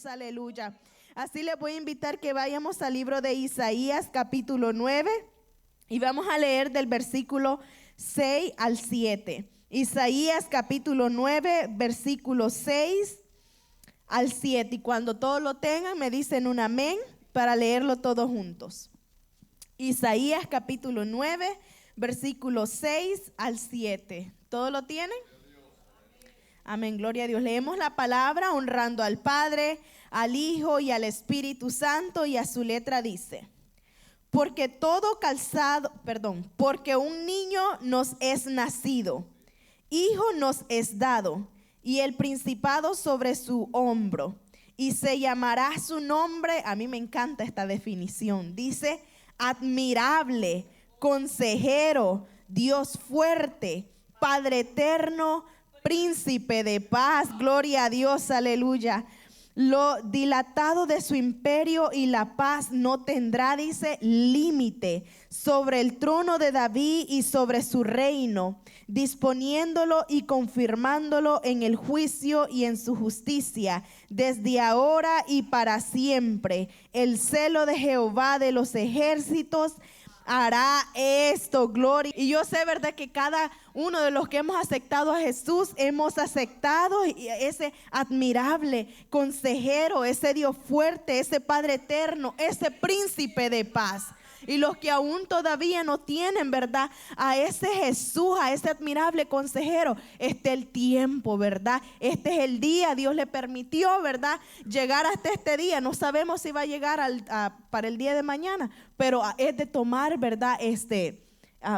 Dios, aleluya. Así les voy a invitar que vayamos al libro de Isaías capítulo 9 y vamos a leer del versículo 6 al 7. Isaías capítulo 9, versículo 6 al 7. Y cuando todos lo tengan me dicen un amén para leerlo todos juntos. Isaías capítulo 9, versículo 6 al 7. ¿Todos lo tienen? Amén, gloria a Dios. Leemos la palabra honrando al Padre, al Hijo y al Espíritu Santo, y a su letra dice: porque un niño nos es nacido, hijo nos es dado, y el principado sobre su hombro, y se llamará su nombre. A mí me encanta esta definición. Dice: admirable, consejero, Dios fuerte, Padre eterno, príncipe de paz. Gloria a Dios, aleluya. Lo dilatado de su imperio y la paz no tendrá, dice, límite, sobre el trono de David y sobre su reino, disponiéndolo y confirmándolo en el juicio y en su justicia, desde ahora y para siempre. El celo de Jehová de los ejércitos hará esto, gloria. Y yo sé, verdad, que cada uno de los que hemos aceptado a Jesús, hemos aceptado ese admirable consejero, ese Dios fuerte, ese Padre eterno, ese príncipe de paz. Y los que aún todavía no tienen, ¿verdad?, a ese Jesús, a ese admirable consejero, el tiempo, ¿verdad? Este es el día. Dios le permitió, ¿verdad?, llegar hasta este día. No sabemos si va a llegar para el día de mañana, pero es de tomar, ¿verdad?,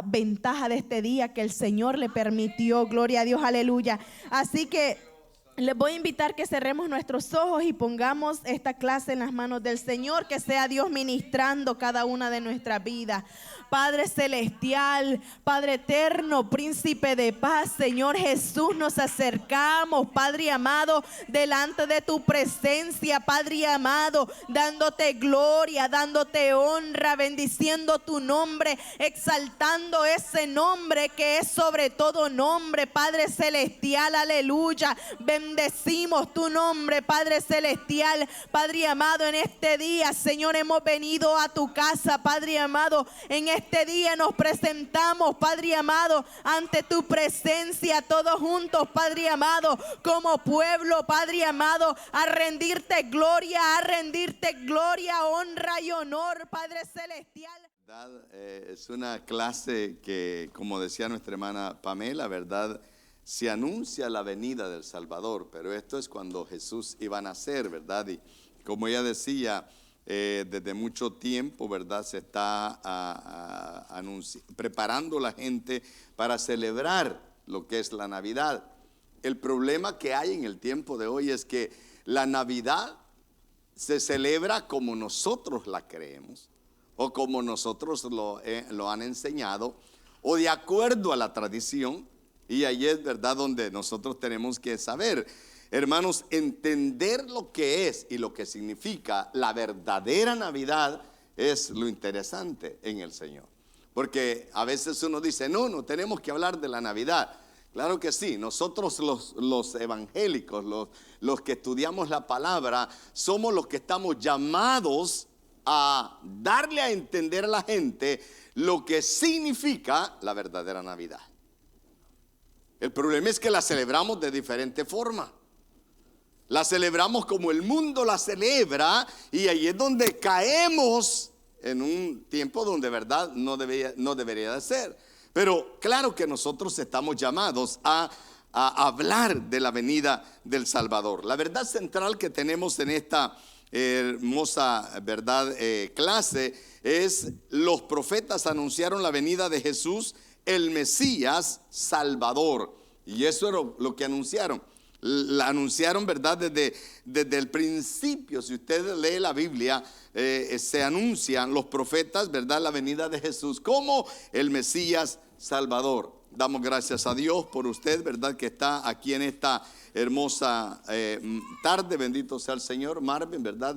ventaja de este día que el Señor le permitió. Gloria a Dios, aleluya. Así que les voy a invitar que cerremos nuestros ojos y pongamos esta clase en las manos del Señor, que sea Dios ministrando cada una de nuestras vidas. Padre celestial, Padre eterno, príncipe de paz, Señor Jesús, nos acercamos, Padre amado, delante de tu presencia, Padre amado, dándote gloria, dándote honra, bendiciendo tu nombre, exaltando ese nombre que es sobre todo nombre, Padre celestial, aleluya. Bendecimos tu nombre, Padre celestial, Padre amado. En este día, Señor, hemos venido a tu casa, Padre amado. En este día nos presentamos, Padre amado, ante tu presencia, todos juntos, Padre amado, como pueblo, Padre amado, a rendirte gloria, honra y honor, Padre celestial. Es una clase que, como decía nuestra hermana Pamela, ¿verdad?, se anuncia la venida del Salvador, pero esto es cuando Jesús iba a nacer, ¿verdad? Y como ella decía, desde mucho tiempo, ¿verdad?, se está preparando la gente para celebrar lo que es la Navidad. El problema que hay en el tiempo de hoy es que la Navidad se celebra como nosotros la creemos, o como nosotros lo han enseñado, o de acuerdo a la tradición. Y ahí es, verdad, donde nosotros tenemos que saber, hermanos, entender lo que es y lo que significa la verdadera Navidad es lo interesante en el Señor. Porque a veces uno dice, no tenemos que hablar de la Navidad. Claro que sí, nosotros los evangélicos, los que estudiamos la palabra, somos los que estamos llamados a darle a entender a la gente lo que significa la verdadera Navidad. El problema es que la celebramos de diferente forma. La celebramos como el mundo la celebra, y ahí es donde caemos en un tiempo donde, verdad, no debería de ser. Pero claro que nosotros estamos llamados a hablar de la venida del Salvador. La verdad central que tenemos en esta hermosa, verdad, clase es: los profetas anunciaron la venida de Jesús, el Mesías Salvador. Y eso era lo que anunciaron. La anunciaron, ¿verdad?, desde el principio. Si usted lee la Biblia, se anuncian los profetas, ¿verdad?, la venida de Jesús como el Mesías Salvador. Damos gracias a Dios por usted, ¿verdad?, que está aquí en esta hermosa tarde. Bendito sea el Señor. Marvin, ¿verdad?,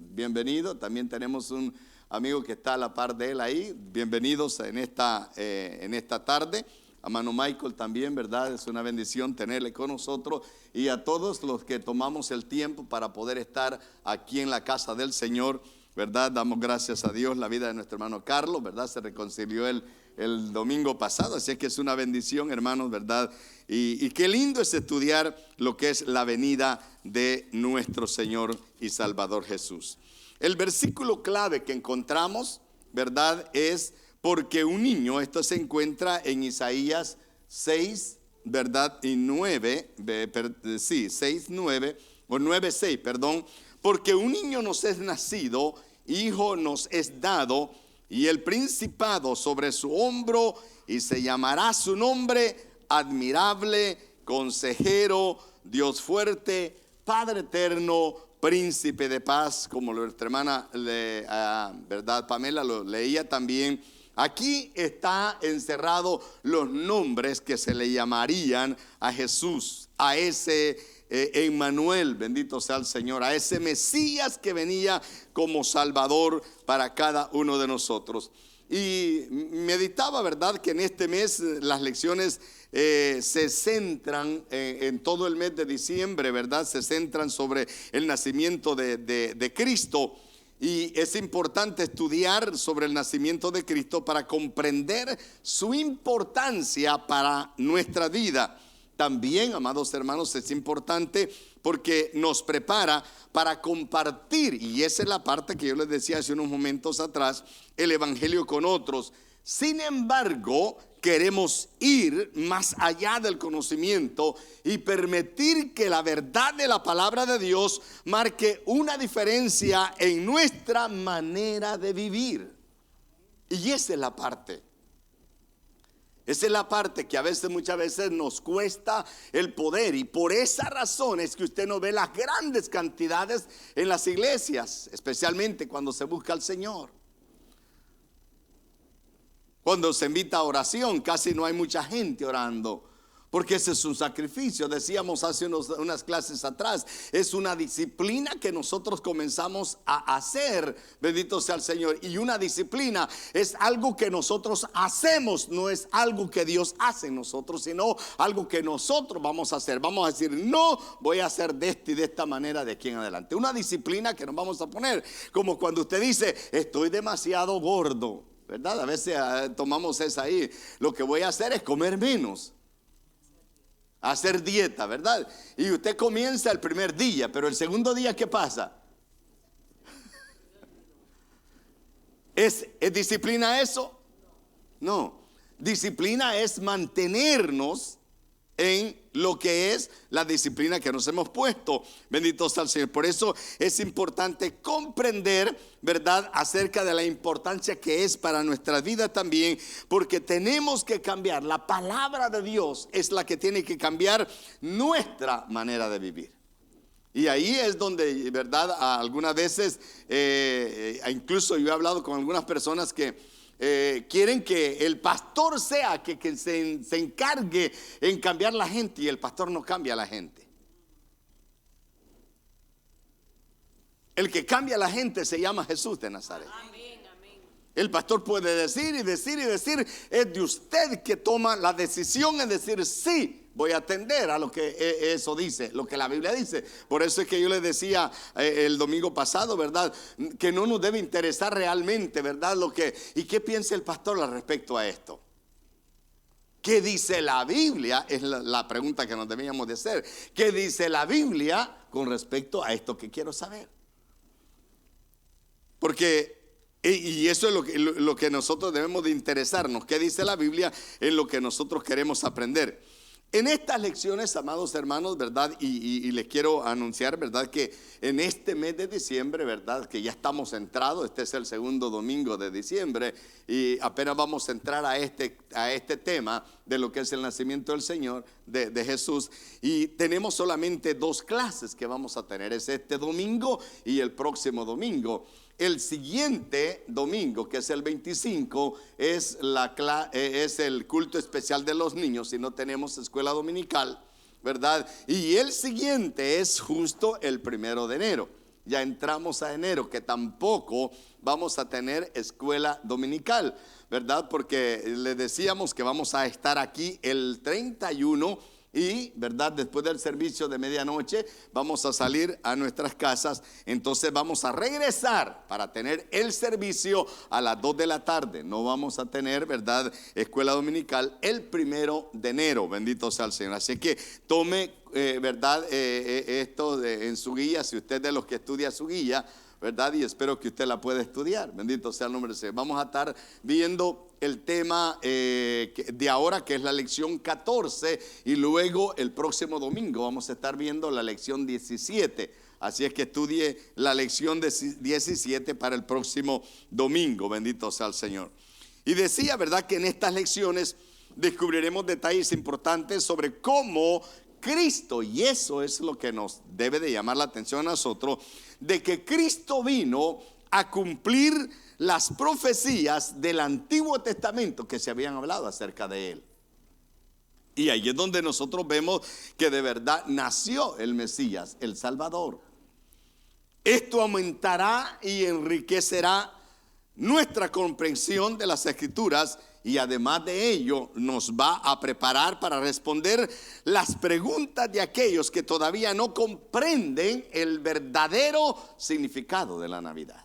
bienvenido. También tenemos un amigo que está a la par de él ahí. Bienvenidos en esta tarde. a Mano Michael también, ¿verdad? Es una bendición tenerle con nosotros, y a todos los que tomamos el tiempo para poder estar aquí en la casa del Señor, ¿verdad? Damos gracias a Dios la vida de nuestro hermano Carlos, ¿verdad? Se reconcilió el domingo pasado, así que es una bendición, hermanos, ¿verdad? Y qué lindo es estudiar lo que es la venida de nuestro Señor y Salvador Jesús. El versículo clave que encontramos, ¿verdad? Es porque un niño, esto se encuentra en Isaías 6, ¿verdad? Y 9, sí, 6, 9, o 9, 6, perdón. Porque un niño nos es nacido, hijo nos es dado, y el principado sobre su hombro, y se llamará su nombre admirable, consejero, Dios fuerte, Padre eterno, príncipe de paz, como nuestra hermana, ¿verdad? Pamela lo leía también. Aquí está encerrado los nombres que se le llamarían a Jesús, a ese Emmanuel, bendito sea el Señor, a ese Mesías que venía como Salvador para cada uno de nosotros. Y meditaba, ¿verdad?, que en este mes las lecciones se centran en todo el mes de diciembre, ¿verdad? Se centran sobre el nacimiento de Cristo. Y es importante estudiar sobre el nacimiento de Cristo para comprender su importancia para nuestra vida. También, amados hermanos, es importante porque nos prepara para compartir, y esa es la parte que yo les decía hace unos momentos atrás, el evangelio con otros. Sin embargo, queremos ir más allá del conocimiento y permitir que la verdad de la palabra de Dios marque una diferencia en nuestra manera de vivir. Y esa es la parte. Esa es la parte que muchas veces nos cuesta el poder, y por esa razón es que usted no ve las grandes cantidades en las iglesias, especialmente cuando se busca al Señor. Cuando se invita a oración, casi no hay mucha gente orando, porque ese es un sacrificio. Decíamos hace unas clases atrás, es una disciplina que nosotros comenzamos a hacer, bendito sea el Señor. Y una disciplina es algo que nosotros hacemos, no es algo que Dios hace en nosotros, sino algo que nosotros vamos a hacer. Vamos a decir, no, voy a hacer de esta y de esta manera de aquí en adelante. Una disciplina que nos vamos a poner, como cuando usted dice, estoy demasiado gordo, ¿verdad? A veces tomamos esa ahí. Lo que voy a hacer es comer menos, hacer dieta, ¿verdad? Y usted comienza el primer día, pero el segundo día, ¿qué pasa? ¿Es disciplina eso? No. Disciplina es mantenernos en lo que es la disciplina que nos hemos puesto. Bendito sea el Señor. Por eso es importante comprender, ¿verdad?, acerca de la importancia que es para nuestra vida también, porque tenemos que cambiar. La palabra de Dios es la que tiene que cambiar nuestra manera de vivir. Y ahí es donde, ¿verdad?, algunas veces, incluso yo he hablado con algunas personas que quieren que el pastor sea que se encargue en cambiar la gente, y el pastor no cambia a la gente. El que cambia a la gente se llama Jesús de Nazaret. Amén, amén. El pastor puede decir y decir y decir, es de usted que toma la decisión en decir sí, voy a atender a lo que eso dice, lo que la Biblia dice. Por eso es que yo les decía el domingo pasado, ¿verdad?, que no nos debe interesar realmente, ¿verdad?, y qué piensa el pastor al respecto a esto. ¿Qué dice la Biblia? Es la pregunta que nos debíamos de hacer. ¿Qué dice la Biblia con respecto a esto que quiero saber? Porque y eso es lo que nosotros debemos de interesarnos. ¿Qué dice la Biblia en lo que nosotros queremos aprender? En estas lecciones, amados hermanos, ¿verdad? Y les quiero anunciar, ¿verdad?, que en este mes de diciembre, ¿verdad?, que ya estamos entrados, este es el segundo domingo de diciembre, y apenas vamos a entrar a este tema de lo que es el nacimiento del Señor, de Jesús. Y tenemos solamente 2 clases que vamos a tener, es este domingo y el próximo domingo. El siguiente domingo, que es el 25, es el culto especial de los niños, si no tenemos escuela dominical, ¿verdad? Y el siguiente es justo el 1 de enero. Ya entramos a enero, que tampoco vamos a tener escuela dominical. ¿verdad? Porque le decíamos que vamos a estar aquí el 31 y, ¿verdad? Después del servicio de medianoche vamos a salir a nuestras casas. Entonces vamos a regresar para tener el servicio a las 2 de la tarde. No vamos a tener, ¿verdad?, escuela dominical el 1 de enero. Bendito sea el Señor. Así que tome, ¿verdad?, esto en su guía, si usted es de los que estudia su guía, ¿verdad? Y espero que usted la pueda estudiar. Bendito sea el nombre del Señor. Vamos a estar viendo el tema de ahora, que es la lección 14, y luego el próximo domingo vamos a estar viendo la lección 17. Así es que estudie la lección 17 para el próximo domingo. Bendito sea el Señor. Y decía, ¿verdad?, que en estas lecciones descubriremos detalles importantes sobre cómo Cristo, y eso es lo que nos debe de llamar la atención a nosotros, de que Cristo vino a cumplir las profecías del Antiguo Testamento que se habían hablado acerca de él. Y ahí es donde nosotros vemos que de verdad nació el Mesías, el Salvador. Esto aumentará y enriquecerá nuestra comprensión de las Escrituras, y además de ello nos va a preparar para responder las preguntas de aquellos que todavía no comprenden el verdadero significado de la Navidad.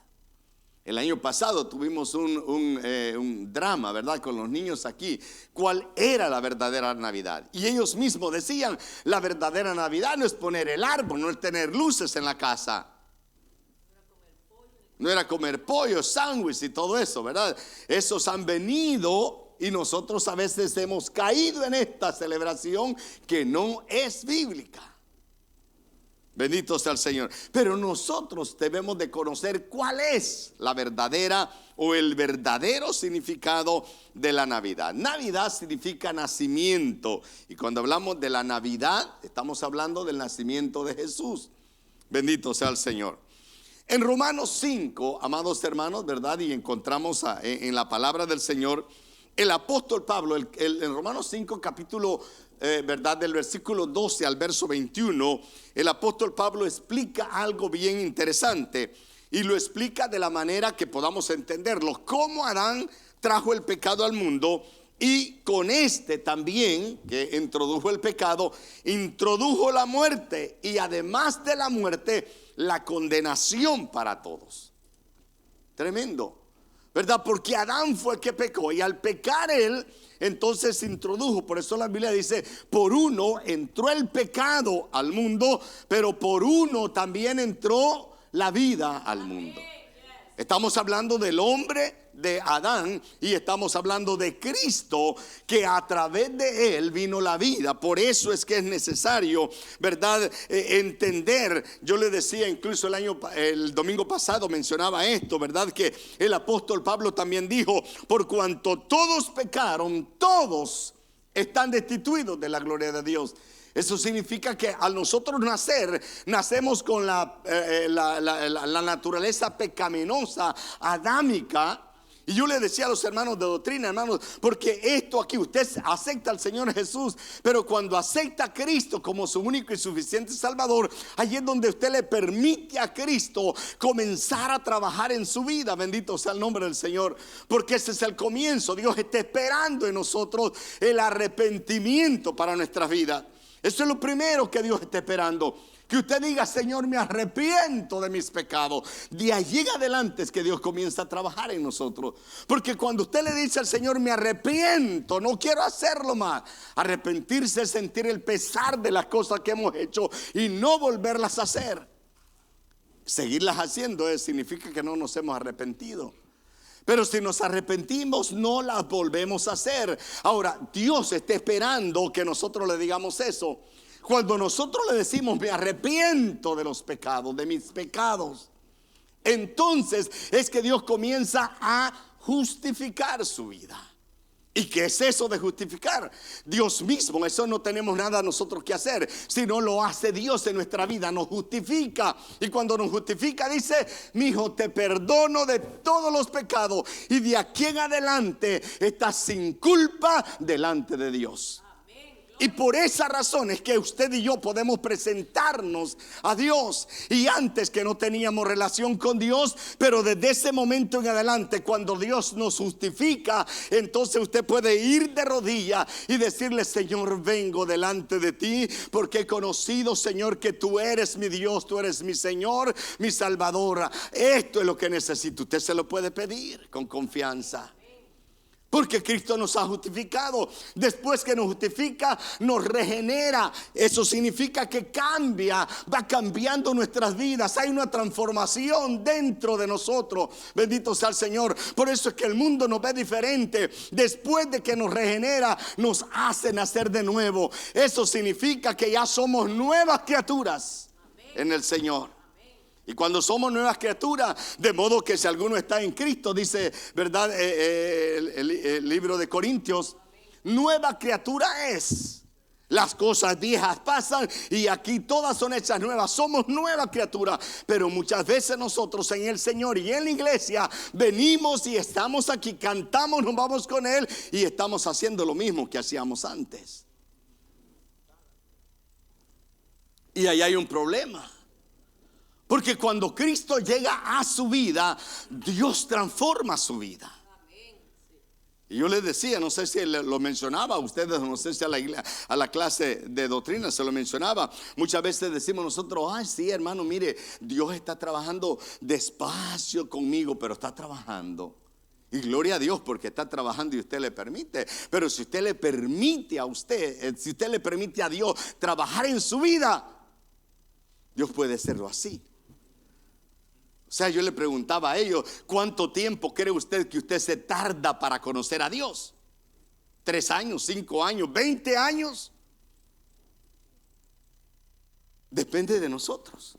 El año pasado tuvimos un drama, ¿verdad?, con los niños aquí. ¿Cuál era la verdadera Navidad? Y ellos mismos decían, la verdadera Navidad no es poner el árbol, no es tener luces en la casa. No era comer pollo, sándwich y todo eso, ¿verdad? Esos han venido y nosotros a veces hemos caído en esta celebración que no es bíblica. Bendito sea el Señor. Pero nosotros debemos de conocer cuál es la verdadera o el verdadero significado de la Navidad. Navidad significa nacimiento. Y cuando hablamos de la Navidad, estamos hablando del nacimiento de Jesús. Bendito sea el Señor. En Romanos 5, amados hermanos, ¿verdad? Y encontramos en la palabra del Señor, el apóstol Pablo, en Romanos 5, capítulo, ¿verdad?, del versículo 12 al verso 21, el apóstol Pablo explica algo bien interesante. Y lo explica de la manera que podamos entenderlo. Cómo Adán trajo el pecado al mundo, y con este también, que introdujo el pecado, introdujo la muerte, y además de la muerte, la condenación para todos. Tremendo, ¿verdad? Porque Adán fue el que pecó, y al pecar él, entonces introdujo. Por eso la Biblia dice, por uno entró el pecado al mundo, pero por uno también entró la vida al mundo. Estamos hablando del hombre de Adán, y estamos hablando de Cristo, que a través de él vino la vida. Por eso es que es necesario, ¿verdad?, entender. Yo le decía incluso el domingo pasado mencionaba esto, ¿verdad?, que el apóstol Pablo también dijo, por cuanto todos pecaron, todos están destituidos de la gloria de Dios. Eso significa que al nosotros nacer, nacemos con la naturaleza pecaminosa, adámica. Y yo le decía a los hermanos de doctrina, hermanos, porque esto aquí, usted acepta al Señor Jesús, pero cuando acepta a Cristo como su único y suficiente Salvador, allí es donde usted le permite a Cristo comenzar a trabajar en su vida. Bendito sea el nombre del Señor, porque ese es el comienzo. Dios está esperando en nosotros el arrepentimiento para nuestras vidas. Eso es lo primero que Dios está esperando. Que usted diga, Señor, me arrepiento de mis pecados. De allí en adelante es que Dios comienza a trabajar en nosotros. Porque cuando usted le dice al Señor, me arrepiento, no quiero hacerlo más. Arrepentirse es sentir el pesar de las cosas que hemos hecho y no volverlas a hacer. Seguirlas haciendo significa que no nos hemos arrepentido. Pero si nos arrepentimos, no las volvemos a hacer. Ahora, Dios está esperando que nosotros le digamos eso. Cuando nosotros le decimos, me arrepiento de los pecados, de mis pecados, entonces es que Dios comienza a justificar su vida. ¿Y qué es eso de justificar? Dios mismo. Eso no tenemos nada nosotros que hacer, sino lo hace Dios en nuestra vida, nos justifica. Y cuando nos justifica dice, mi hijo, te perdono de todos los pecados, y de aquí en adelante estás sin culpa delante de Dios. Y por esa razón es que usted y yo podemos presentarnos a Dios. Y antes que no teníamos relación con Dios, pero desde ese momento en adelante, cuando Dios nos justifica, entonces usted puede ir de rodillas y decirle: Señor, vengo delante de ti porque he conocido, Señor, que tú eres mi Dios, tú eres mi Señor, mi Salvador. Esto es lo que necesito. Usted se lo puede pedir con confianza. Porque Cristo nos ha justificado. Después que nos justifica, nos regenera. Eso significa que cambia, va cambiando nuestras vidas. Hay una transformación dentro de nosotros. Bendito sea el Señor. Por eso es que el mundo nos ve diferente. Después de que nos regenera, nos hace nacer de nuevo. Eso significa que ya somos nuevas criaturas en el Señor. Y cuando somos nuevas criaturas, de modo que si alguno está en Cristo, dice, ¿verdad? El libro de Corintios, nueva criatura es. Las cosas viejas pasan y aquí todas son hechas nuevas. Somos nueva criatura. Pero muchas veces nosotros en el Señor y en la iglesia venimos y estamos aquí, cantamos, nos vamos con Él y estamos haciendo lo mismo que hacíamos antes. Y ahí hay un problema. Porque cuando Cristo llega a su vida, Dios transforma su vida. Y yo les decía, no sé si lo mencionaba a ustedes, no sé si a la clase de doctrina se lo mencionaba. Muchas veces decimos nosotros: ay, sí, hermano, mire, Dios está trabajando despacio conmigo, pero está trabajando. Y gloria a Dios porque está trabajando y usted le permite. Pero si usted le permite a usted, si usted le permite a Dios trabajar en su vida, Dios puede hacerlo así. O sea, yo le preguntaba a ellos: ¿cuánto tiempo cree usted que usted se tarda para conocer a Dios? ¿3 años, 5 años, 20 años? Depende de nosotros.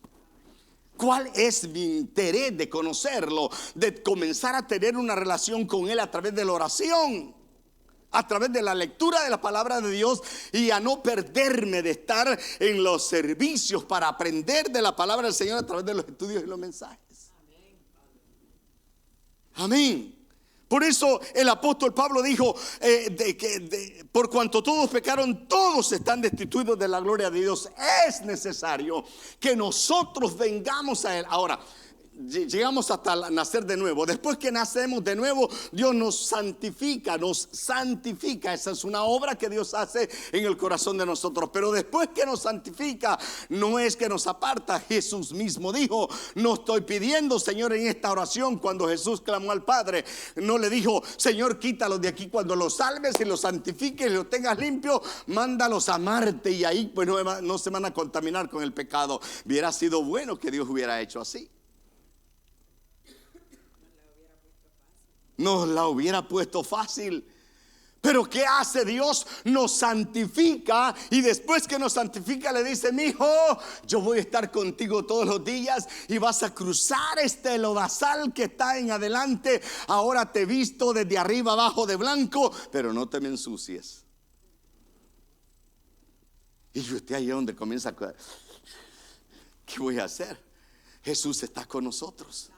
¿Cuál es mi interés de conocerlo? De comenzar a tener una relación con Él a través de la oración, a través de la lectura de la palabra de Dios, y a no perderme de estar en los servicios para aprender de la palabra del Señor a través de los estudios y los mensajes. Amén. Por eso el apóstol Pablo dijo por cuanto todos pecaron, todos están destituidos de la gloria de Dios. Es necesario que nosotros vengamos a Él. Ahora, llegamos hasta nacer de nuevo. Después que nacemos de nuevo, Dios nos santifica, nos santifica. Esa es una obra que Dios hace en el corazón de nosotros. Pero después que nos santifica, no es que nos aparta. Jesús mismo dijo: no estoy pidiendo, Señor, en esta oración, cuando Jesús clamó al Padre, no le dijo: Señor, quítalos de aquí. Cuando los salves y los santifiques y los tengas limpios, mándalos a Marte, y ahí pues no se van a contaminar con el pecado. Hubiera sido bueno que Dios hubiera hecho así. Nos la hubiera puesto fácil. Pero ¿qué hace Dios? Nos santifica, y después que nos santifica le dice: mi hijo, yo voy a estar contigo todos los días y vas a cruzar este lodazal que está en adelante. Ahora te he visto desde arriba abajo de blanco, pero no te me ensucies. Y usted ahí es donde comienza a... ¿qué voy a hacer? Jesús está con nosotros.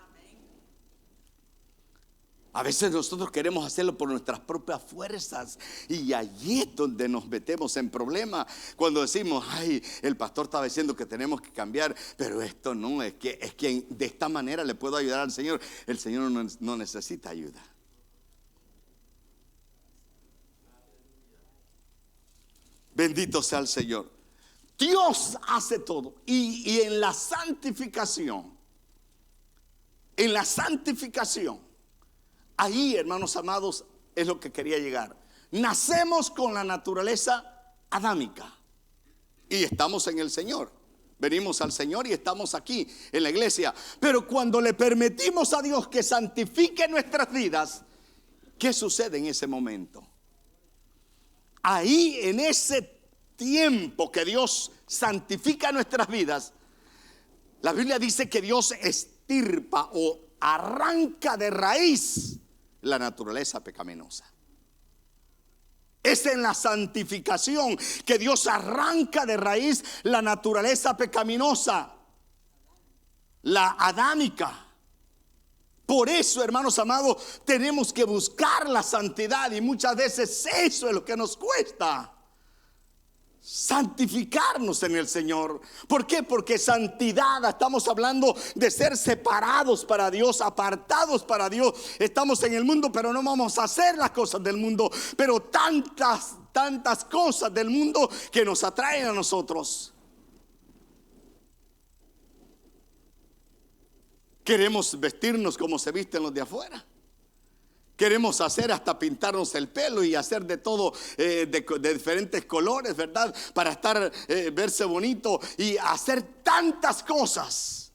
A veces nosotros queremos hacerlo por nuestras propias fuerzas, y allí es donde nos metemos en problemas. Cuando decimos: ay, el pastor estaba diciendo que tenemos que cambiar, pero esto no, es que de esta manera le puedo ayudar al Señor. El Señor no necesita ayuda. Bendito sea el Señor. Dios hace todo. Y en la santificación, ahí, hermanos amados, es lo que quería llegar. Nacemos con la naturaleza adámica y estamos en el Señor. Venimos al Señor y estamos aquí en la iglesia. Pero cuando le permitimos a Dios que santifique nuestras vidas, ¿qué sucede en ese momento? Ahí, en ese tiempo que Dios santifica nuestras vidas, la Biblia dice que Dios estirpa o arranca de raíz la naturaleza pecaminosa. Es en la santificación que Dios arranca de raíz la naturaleza pecaminosa, la adámica. Por eso, hermanos amados, tenemos que buscar la santidad, y muchas veces eso es lo que nos cuesta. santificarnos en el Señor. ¿Por qué? Porque santidad, estamos hablando de ser separados para Dios, apartados para Dios. Estamos en el mundo, pero no vamos a hacer las cosas del mundo. Pero tantas cosas del mundo que nos atraen a nosotros. Queremos vestirnos como se visten los de afuera. Queremos hacer hasta pintarnos el pelo y hacer de todo, de diferentes colores, ¿verdad? Para estar, verse bonito y hacer tantas cosas.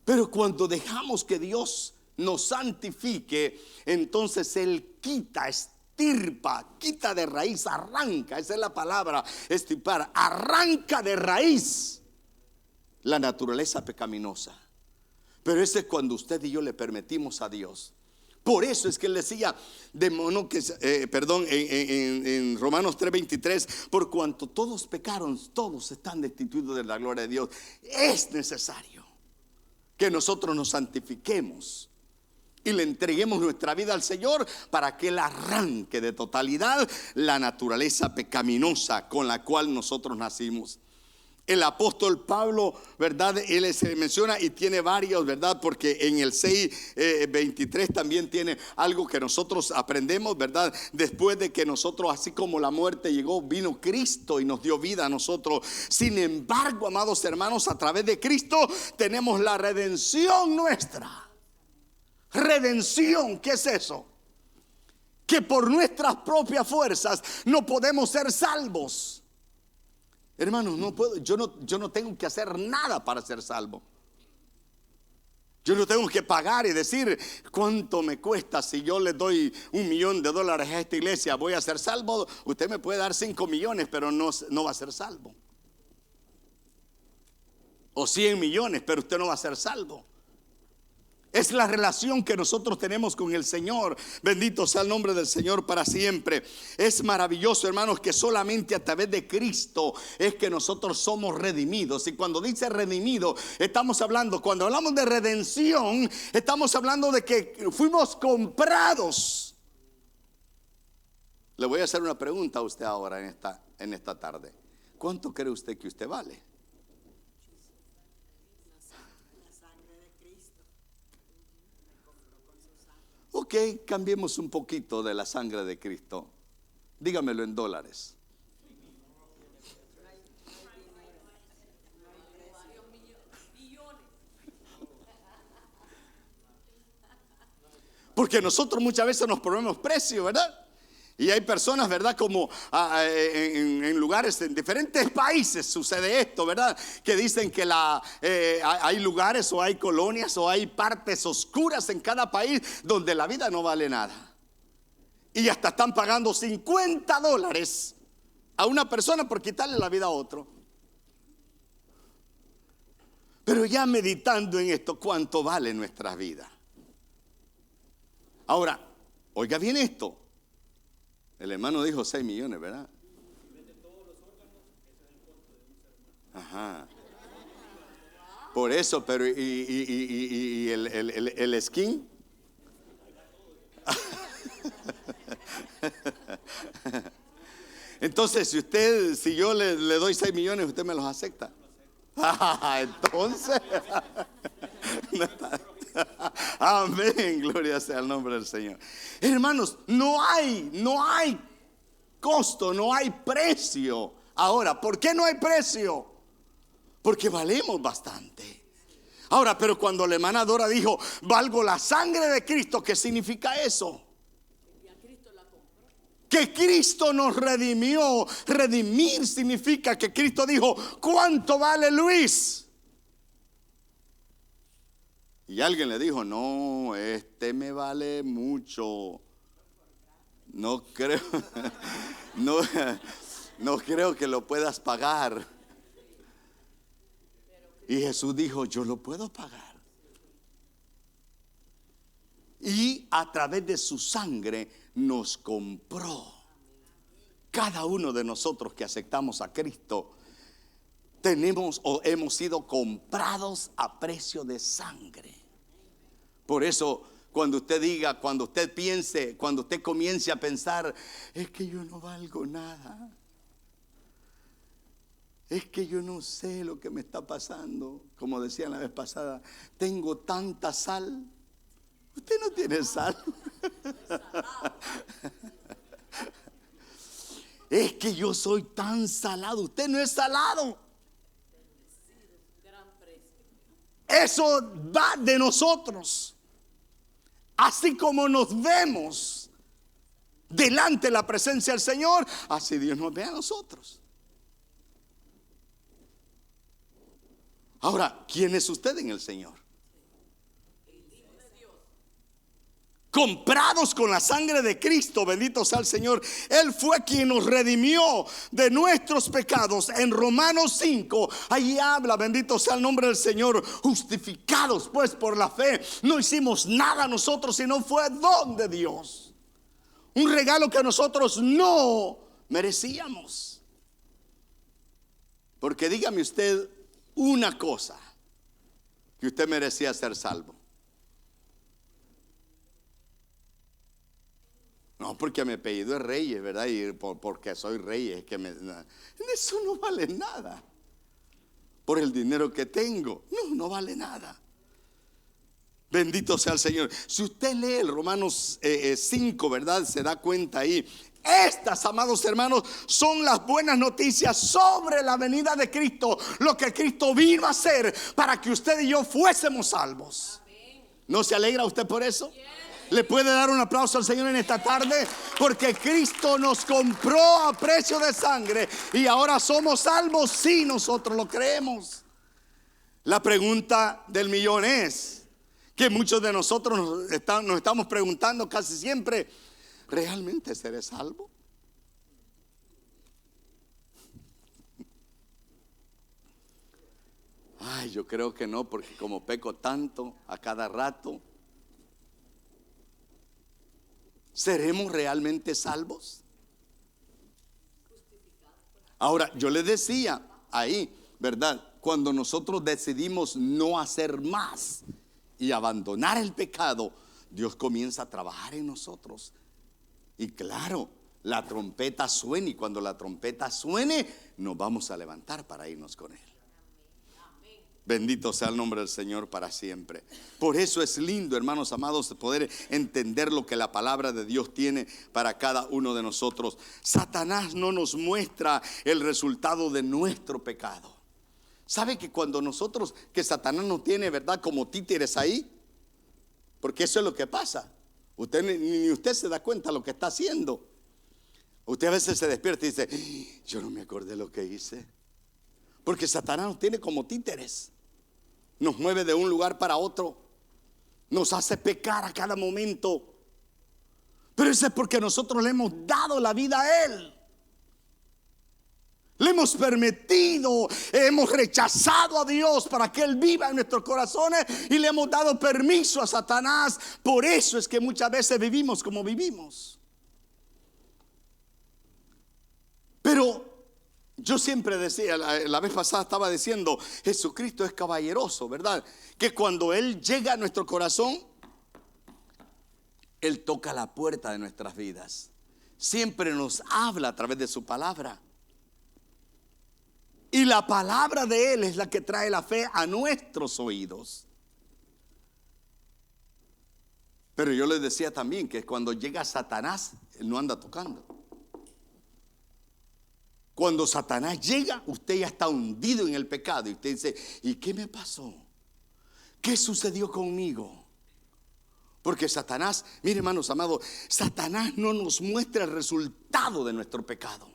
Pero cuando dejamos que Dios nos santifique, entonces Él quita, estirpa, quita de raíz, arranca, esa es la palabra, estirpar, arranca de raíz la naturaleza pecaminosa. Pero ese es cuando usted y yo le permitimos a Dios. Por eso es que él decía en Romanos 3:23, por cuanto todos pecaron, todos están destituidos de la gloria de Dios. Es necesario que nosotros nos santifiquemos y le entreguemos nuestra vida al Señor para que Él arranque de totalidad la naturaleza pecaminosa con la cual nosotros nacimos. El apóstol Pablo, ¿verdad? Él se menciona y tiene varios, ¿verdad? Porque en el 6:23 también tiene algo que nosotros aprendemos, ¿verdad? Después de que nosotros, así como la muerte llegó, vino Cristo y nos dio vida a nosotros. Sin embargo, amados hermanos, a través de Cristo tenemos la redención nuestra. Redención, ¿qué es eso? Que por nuestras propias fuerzas no podemos ser salvos. Hermanos, no puedo, yo no tengo que hacer nada para ser salvo. Yo no tengo que pagar y decir cuánto me cuesta. Si yo le doy $1,000,000 a esta iglesia, voy a ser salvo. Usted me puede dar 5 millones, pero no va a ser salvo. O 100 millones, pero usted no va a ser salvo. Es la relación que nosotros tenemos con el Señor. Bendito sea el nombre del Señor para siempre. Es maravilloso, hermanos, que solamente a través de Cristo es que nosotros somos redimidos. Y cuando dice redimido, estamos hablando, cuando hablamos de redención, estamos hablando de que fuimos comprados. Le voy a hacer una pregunta a usted ahora en esta tarde. ¿Cuánto cree usted que usted vale? Ok, cambiemos un poquito de la sangre de Cristo. Dígamelo en dólares. Porque nosotros muchas veces nos ponemos precio, ¿verdad? Y hay personas, ¿verdad? Como en lugares, en diferentes países sucede esto, ¿verdad? Que dicen que hay lugares o hay colonias o hay partes oscuras en cada país donde la vida no vale nada. Y hasta están pagando $50 a una persona por quitarle la vida a otro. Pero ya meditando en esto, ¿cuánto vale nuestra vida? Ahora, oiga bien esto. El hermano dijo 6 millones, ¿verdad? Ajá. Por eso, pero ¿y el skin? Entonces, si yo le doy 6 millones, ¿usted me los acepta? Entonces, amén, gloria sea el nombre del Señor. Hermanos, no hay costo, no hay precio. Ahora, ¿por qué no hay precio? Porque valemos bastante. Ahora, pero cuando la hermana Dora dijo, valgo la sangre de Cristo, ¿qué significa eso? Que Cristo nos redimió. Redimir significa que Cristo dijo, ¿cuánto vale Luis? Y alguien le dijo, no, este me vale mucho. No creo, no creo que lo puedas pagar. Y Jesús dijo, yo lo puedo pagar. Y a través de su sangre nos compró. Cada uno de nosotros que aceptamos a Cristo tenemos o hemos sido comprados a precio de sangre. Por eso Cuando usted diga, cuando usted piense, cuando usted comience a pensar, es que yo no valgo nada. Es que yo no sé lo que me está pasando. Como decía la vez pasada, tengo tanta sal. Usted no tiene sal. Es que yo soy tan salado. Usted no es salado. Eso va de nosotros. Así como nos vemos delante de la presencia del Señor, así Dios nos ve a nosotros. Ahora, ¿quién es usted en el Señor? Comprados con la sangre de Cristo, bendito sea el Señor. Él fue quien nos redimió de nuestros pecados. En Romanos 5, ahí habla, bendito sea el nombre del Señor. Justificados pues por la fe. No hicimos nada nosotros, sino fue don de Dios. Un regalo que nosotros no merecíamos. Porque dígame usted una cosa que usted merecía ser salvo. No, porque mi apellido es Reyes, ¿verdad? Y porque soy Reyes, es que eso no vale nada. Por el dinero que tengo, no vale nada. Bendito sea el Señor. Si usted lee el Romanos 5, ¿verdad? Se da cuenta ahí. Estas, amados hermanos, son las buenas noticias sobre la venida de Cristo. Lo que Cristo vino a hacer para que usted y yo fuésemos salvos. ¿No se alegra usted por eso? ¿Le puede dar un aplauso al Señor en esta tarde? Porque Cristo nos compró a precio de sangre y ahora somos salvos si nosotros lo creemos. La pregunta del millón es que muchos de nosotros nos estamos preguntando casi siempre: ¿realmente seré salvo? Ay, yo creo que no, porque como peco tanto a cada rato, ¿seremos realmente salvos? Ahora, yo le decía ahí, ¿verdad? Cuando nosotros decidimos no hacer más y abandonar el pecado, Dios comienza a trabajar en nosotros. Y claro, la trompeta suena, y cuando la trompeta suene, nos vamos a levantar para irnos con Él. Bendito sea el nombre del Señor para siempre. Por eso es lindo, hermanos amados, poder entender lo que la palabra de Dios tiene para cada uno de nosotros. Satanás no nos muestra el resultado de nuestro pecado. ¿Sabe que cuando nosotros, que Satanás nos tiene, verdad, como títeres ahí? Porque eso es lo que pasa. Usted ni usted se da cuenta de lo que está haciendo. Usted a veces se despierta y dice: yo no me acordé lo que hice. Porque Satanás nos tiene como títeres. Nos mueve de un lugar para otro. Nos hace pecar a cada momento. Pero eso es porque nosotros le hemos dado la vida a Él. Le hemos permitido, hemos rechazado a Dios para que Él viva en nuestros corazones y le hemos dado permiso a Satanás. Por eso es que muchas veces vivimos como vivimos. Pero yo siempre decía, la vez pasada estaba diciendo, Jesucristo es caballeroso, ¿verdad? Que cuando Él llega a nuestro corazón, Él toca la puerta de nuestras vidas. Siempre nos habla a través de su palabra. Y la palabra de Él es la que trae la fe a nuestros oídos. Pero yo les decía también que cuando llega Satanás, Él no anda tocando. Cuando Satanás llega, usted ya está hundido en el pecado. Y usted dice: ¿y qué me pasó? ¿Qué sucedió conmigo? Porque Satanás, mire hermanos amados, Satanás no nos muestra el resultado de nuestro pecado.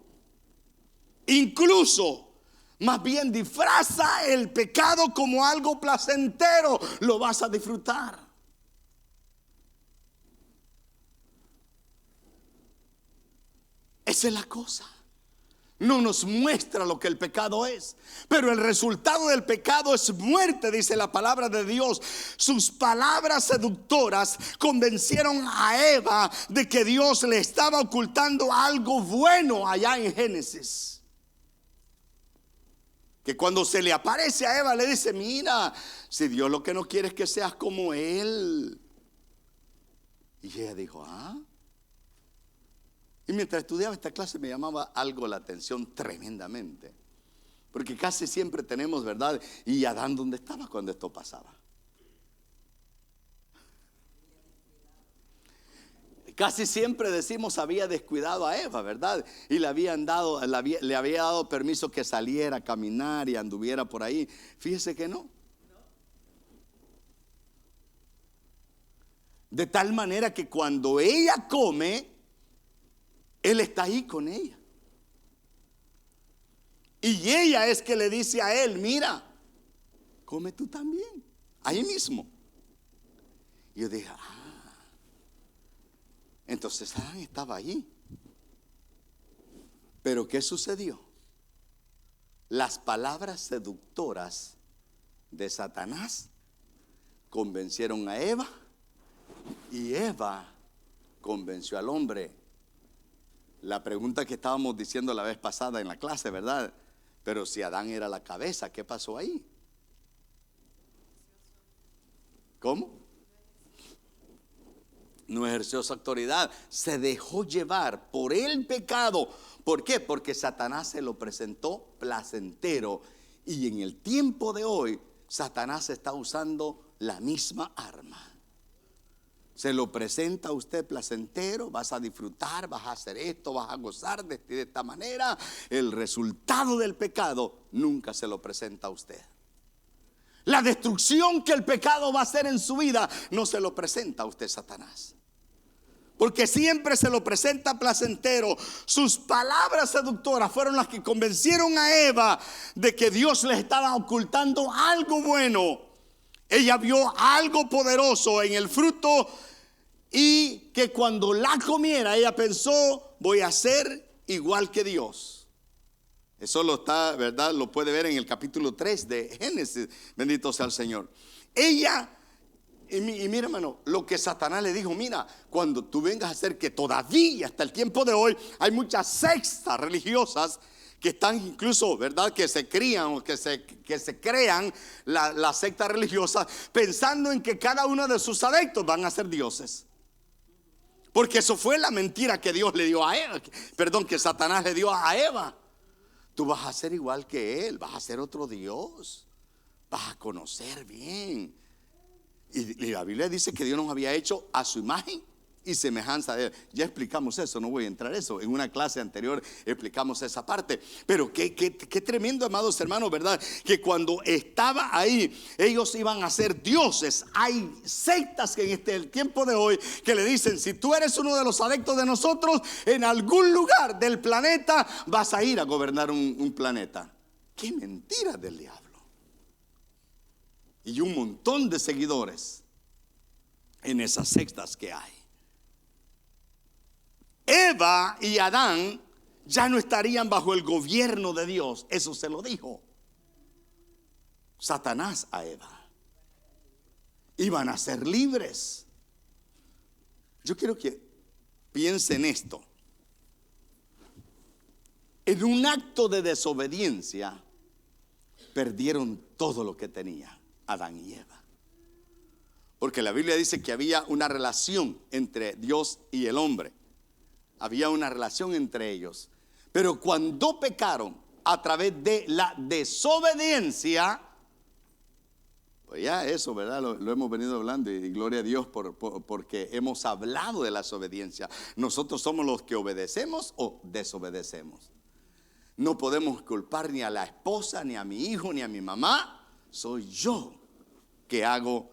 Incluso, más bien disfraza el pecado como algo placentero. Lo vas a disfrutar. Esa es la cosa. No nos muestra lo que el pecado es, pero el resultado del pecado es muerte, dice la palabra de Dios. Sus palabras seductoras convencieron a Eva de que Dios le estaba ocultando algo bueno allá en Génesis. Que cuando se le aparece a Eva le dice: mira, si Dios lo que no quiere es que seas como Él. Y ella dijo, ah. Y mientras estudiaba esta clase me llamaba algo la atención tremendamente. Porque casi siempre tenemos, ¿verdad? ¿Y Adán dónde estaba cuando esto pasaba? Casi siempre decimos había descuidado a Eva, ¿verdad? Y le había dado permiso que saliera a caminar y anduviera por ahí. Fíjese que no. De tal manera que cuando ella come, él está ahí con ella. Y ella es que le dice a él, mira, come tú también, ahí mismo. Y yo dije, entonces Adán estaba allí. Pero ¿qué sucedió? Las palabras seductoras de Satanás convencieron a Eva y Eva convenció al hombre. La pregunta que estábamos diciendo la vez pasada en la clase, ¿verdad? Pero si Adán era la cabeza, ¿qué pasó ahí? ¿Cómo? No ejerció su autoridad, se dejó llevar por el pecado. ¿Por qué? Porque Satanás se lo presentó placentero. Y en el tiempo de hoy, Satanás está usando la misma arma. Se lo presenta a usted placentero, vas a disfrutar, vas a hacer esto, vas a gozar de esta manera. El resultado del pecado nunca se lo presenta a usted. La destrucción que el pecado va a hacer en su vida no se lo presenta a usted, Satanás. Porque siempre se lo presenta placentero. Sus palabras seductoras fueron las que convencieron a Eva de que Dios les estaba ocultando algo bueno. Ella vio algo poderoso en el fruto y que cuando la comiera ella pensó, voy a ser igual que Dios. Eso lo está, ¿verdad? Lo puede ver en el capítulo 3 de Génesis. Bendito sea el Señor. Ella, y mira, hermano, lo que Satanás le dijo, mira, cuando tú vengas a hacer, que todavía hasta el tiempo de hoy hay muchas sectas religiosas que están incluso, ¿verdad? Que se crían o que se crean la secta religiosa pensando en que cada uno de sus adeptos van a ser dioses. Porque eso fue la mentira que Dios le dio a Eva, que Satanás le dio a Eva. Tú vas a ser igual que él, vas a ser otro Dios, vas a conocer bien. Y la Biblia dice que Dios nos había hecho a su imagen y semejanza de él. Ya explicamos eso, no voy a entrar en eso. En una clase anterior explicamos esa parte. Pero qué tremendo, amados hermanos, ¿verdad? Que cuando estaba ahí, ellos iban a ser dioses. Hay sectas que en el tiempo de hoy que le dicen, si tú eres uno de los adeptos de nosotros, en algún lugar del planeta vas a ir a gobernar un planeta. Qué mentira del diablo. Y un montón de seguidores en esas sectas que hay. Eva y Adán ya no estarían bajo el gobierno de Dios. Eso se lo dijo Satanás a Eva. Iban a ser libres. Yo quiero que piensen esto. En un acto de desobediencia perdieron todo lo que tenía Adán y Eva. Porque la Biblia dice que había una relación entre Dios y el hombre. Había una relación entre ellos. Pero cuando pecaron a través de la desobediencia, pues ya eso, ¿verdad? Lo hemos venido hablando y gloria a Dios porque hemos hablado de la desobediencia. Nosotros somos los que obedecemos o desobedecemos. No podemos culpar ni a la esposa, ni a mi hijo, ni a mi mamá. Soy yo que hago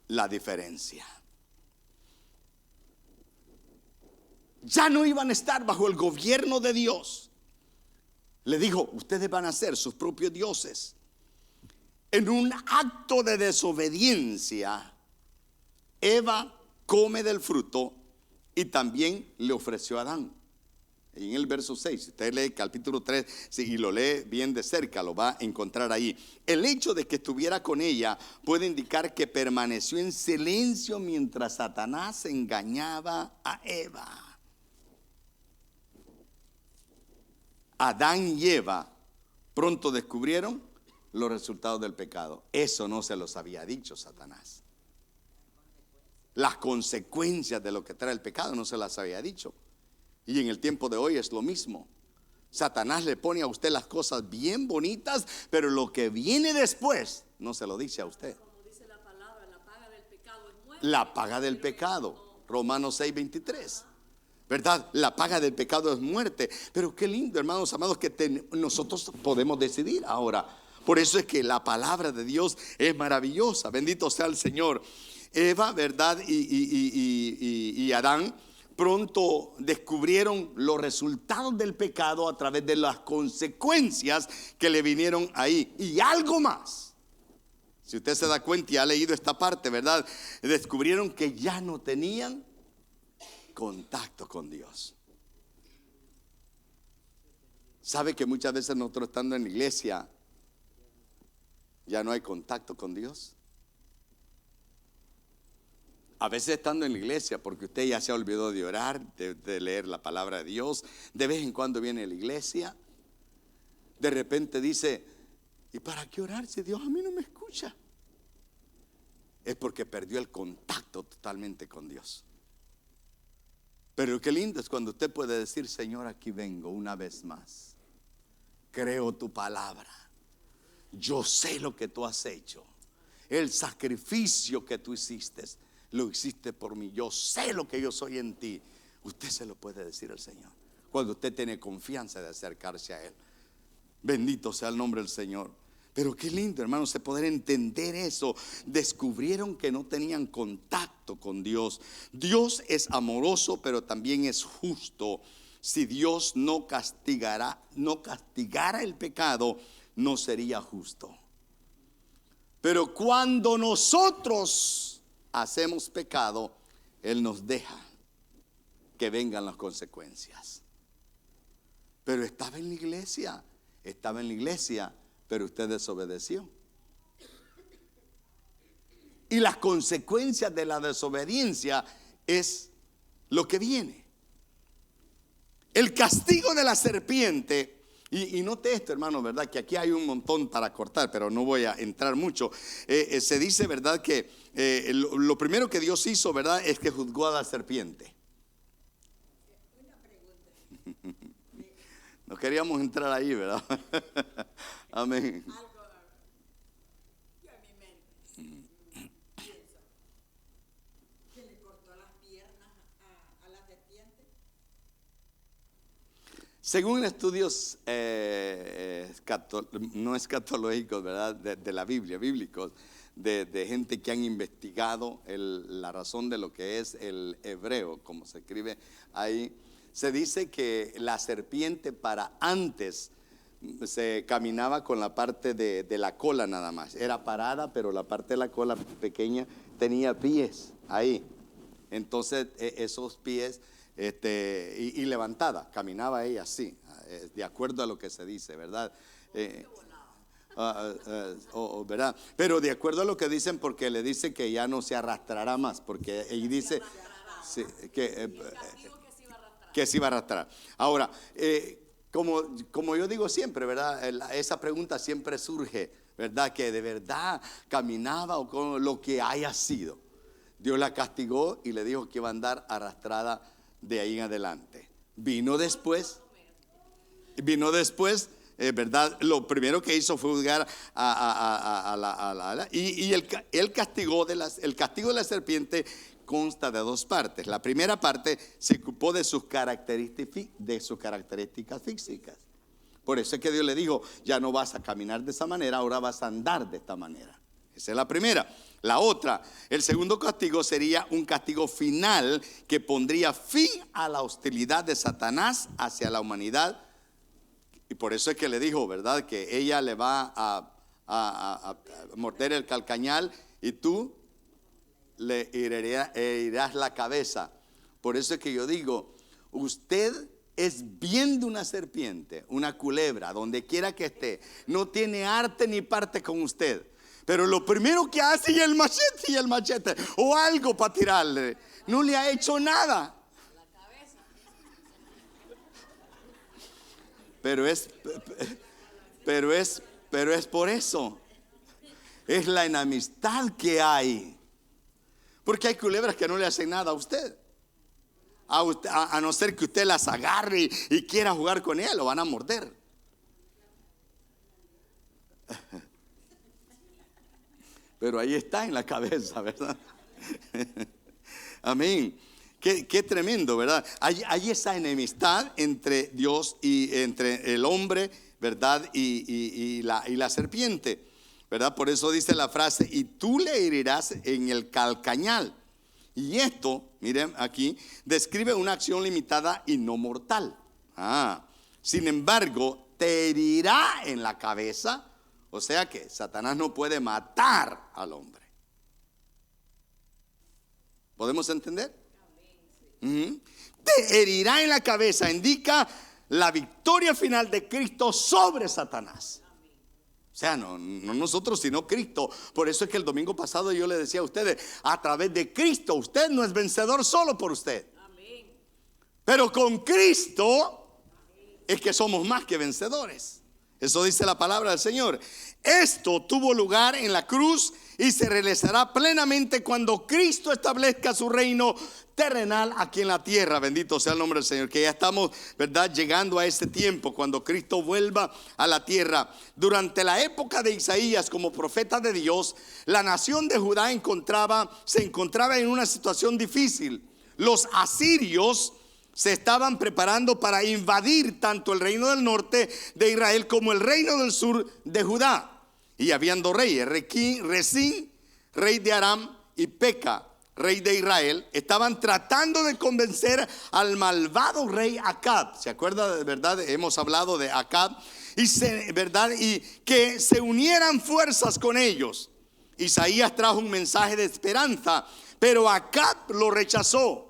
la diferencia. Ya no iban a estar bajo el gobierno de Dios. Le dijo, ustedes van a ser sus propios dioses. En un acto de desobediencia, Eva come del fruto y también le ofreció a Adán. En el verso 6, si usted lee el capítulo 3 y lo lee bien de cerca, lo va a encontrar ahí. El hecho de que estuviera con ella puede indicar que permaneció en silencio mientras Satanás engañaba a Eva. Adán y Eva pronto descubrieron los resultados del pecado. Eso no se los había dicho Satanás. las consecuencias de lo que trae el pecado, no se las había dicho. Y en el tiempo de hoy es lo mismo. Satanás le pone a usted las cosas bien bonitas, pero lo que viene después no se lo dice a usted. Como dice la palabra, la paga del pecado es muerte. La paga del pecado, Romanos 6:23. ¿Verdad? La paga del pecado es muerte. Pero qué lindo, hermanos amados, que nosotros podemos decidir ahora. Por eso es que la palabra de Dios es maravillosa. Bendito sea el Señor. Eva, ¿verdad? Y Adán pronto descubrieron los resultados del pecado a través de las consecuencias que le vinieron ahí. Y algo más. Si usted se da cuenta y ha leído esta parte, ¿verdad? Descubrieron que ya no tenían contacto con Dios. ¿Sabe que muchas veces nosotros estando en la iglesia ya no hay contacto con Dios? A veces estando en la iglesia, porque usted ya se olvidó de orar, de leer la palabra de Dios, de vez en cuando viene a la iglesia, de repente dice, ¿y para qué orar si Dios a mí no me escucha? Es porque perdió el contacto totalmente con Dios. Pero qué lindo es cuando usted puede decir, Señor, aquí vengo una vez más. Creo tu palabra. Yo sé lo que tú has hecho. El sacrificio que tú hiciste, lo hiciste por mí. Yo sé lo que yo soy en ti. Usted se lo puede decir al Señor cuando usted tiene confianza de acercarse a Él. Bendito sea el nombre del Señor. Pero qué lindo, hermanos, de poder entender eso. Descubrieron que no tenían contacto con Dios. Dios es amoroso, pero también es justo. Si Dios no castigara el pecado, no sería justo. Pero cuando nosotros hacemos pecado, Él nos deja que vengan las consecuencias. Pero estaba en la iglesia, pero usted desobedeció. Y las consecuencias de la desobediencia es lo que viene. El castigo de la serpiente. Y note esto, hermano, ¿verdad? Que aquí hay un montón para cortar, pero no voy a entrar mucho. Se dice, ¿verdad? Que lo primero que Dios hizo, ¿verdad? Es que juzgó a la serpiente. Una pregunta. No queríamos entrar ahí, ¿verdad? Amén. Algo yo en mi mente pienso que le cortó las piernas a la serpiente. Según estudios no escatológicos, ¿verdad? De la Biblia, bíblicos, de gente que han investigado la razón de lo que es el hebreo, como se escribe ahí, se dice que la serpiente para antes se caminaba con la parte de la cola nada más. Era parada, pero la parte de la cola pequeña tenía pies ahí. Entonces esos pies y levantada, caminaba ella así, de acuerdo a lo que se dice, ¿verdad? ¿Verdad? Pero de acuerdo a lo que dicen, porque le dice que ya no se arrastrará más, porque ella dice sí, que se iba a arrastrar. Ahora, como yo digo siempre, ¿verdad? Esa pregunta siempre surge, ¿verdad? Que de verdad caminaba o con lo que haya sido. Dios la castigó y le dijo que iba a andar arrastrada de ahí en adelante. Vino después, ¿verdad? Lo primero que hizo fue juzgar y el castigo de la serpiente consta de dos partes. La primera parte se ocupó de sus características físicas. Por eso es que Dios le dijo, ya no vas a caminar de esa manera, ahora vas a andar de esta manera. Esa es la primera. La otra, el segundo castigo sería un castigo final que pondría fin a la hostilidad de Satanás hacia la humanidad. Y por eso es que le dijo, ¿verdad? Que ella le va a morder el calcañal y tú le herirás la cabeza. Por eso es que yo digo, usted es viendo una serpiente, una culebra, donde quiera que esté, no tiene arte ni parte con usted. Pero lo primero que hace es el machete o algo para tirarle. No le ha hecho nada. Pero es por eso. Es la enemistad que hay. Porque hay culebras que no le hacen nada a usted. A no ser que usted las agarre y quiera jugar con ellas, lo van a morder. Pero ahí está en la cabeza, ¿verdad? Amén. Qué tremendo, ¿verdad? Hay esa enemistad entre Dios y entre el hombre, ¿verdad? Y la serpiente, ¿verdad? Por eso dice la frase: y tú le herirás en el calcañal. Y esto, miren aquí, describe una acción limitada y no mortal. Sin embargo, te herirá en la cabeza. O sea que Satanás no puede matar al hombre. ¿Podemos entender? Te herirá en la cabeza, indica la victoria final de Cristo sobre Satanás. O sea, no nosotros, sino Cristo. Por eso es que el domingo pasado yo le decía a ustedes: a través de Cristo usted no es vencedor solo por usted. Pero con Cristo es que somos más que vencedores. Eso dice la palabra del Señor. Esto tuvo lugar en la cruz y se realizará plenamente cuando Cristo establezca su reino terrenal aquí en la tierra. Bendito sea el nombre del Señor. Que ya estamos, ¿verdad?, llegando a ese tiempo cuando Cristo vuelva a la tierra. Durante la época de Isaías como profeta de Dios, la nación de Judá se encontraba en una situación difícil. Los asirios se estaban preparando para invadir tanto el reino del norte de Israel como el reino del sur de Judá. Y habían dos reyes: Resín, rey de Aram, y Peca, rey de Israel. Estaban tratando de convencer al malvado rey Acab. ¿Se acuerda, de verdad? Hemos hablado de Acab. ¿Verdad? Y que se unieran fuerzas con ellos. Isaías trajo un mensaje de esperanza, pero Acab lo rechazó.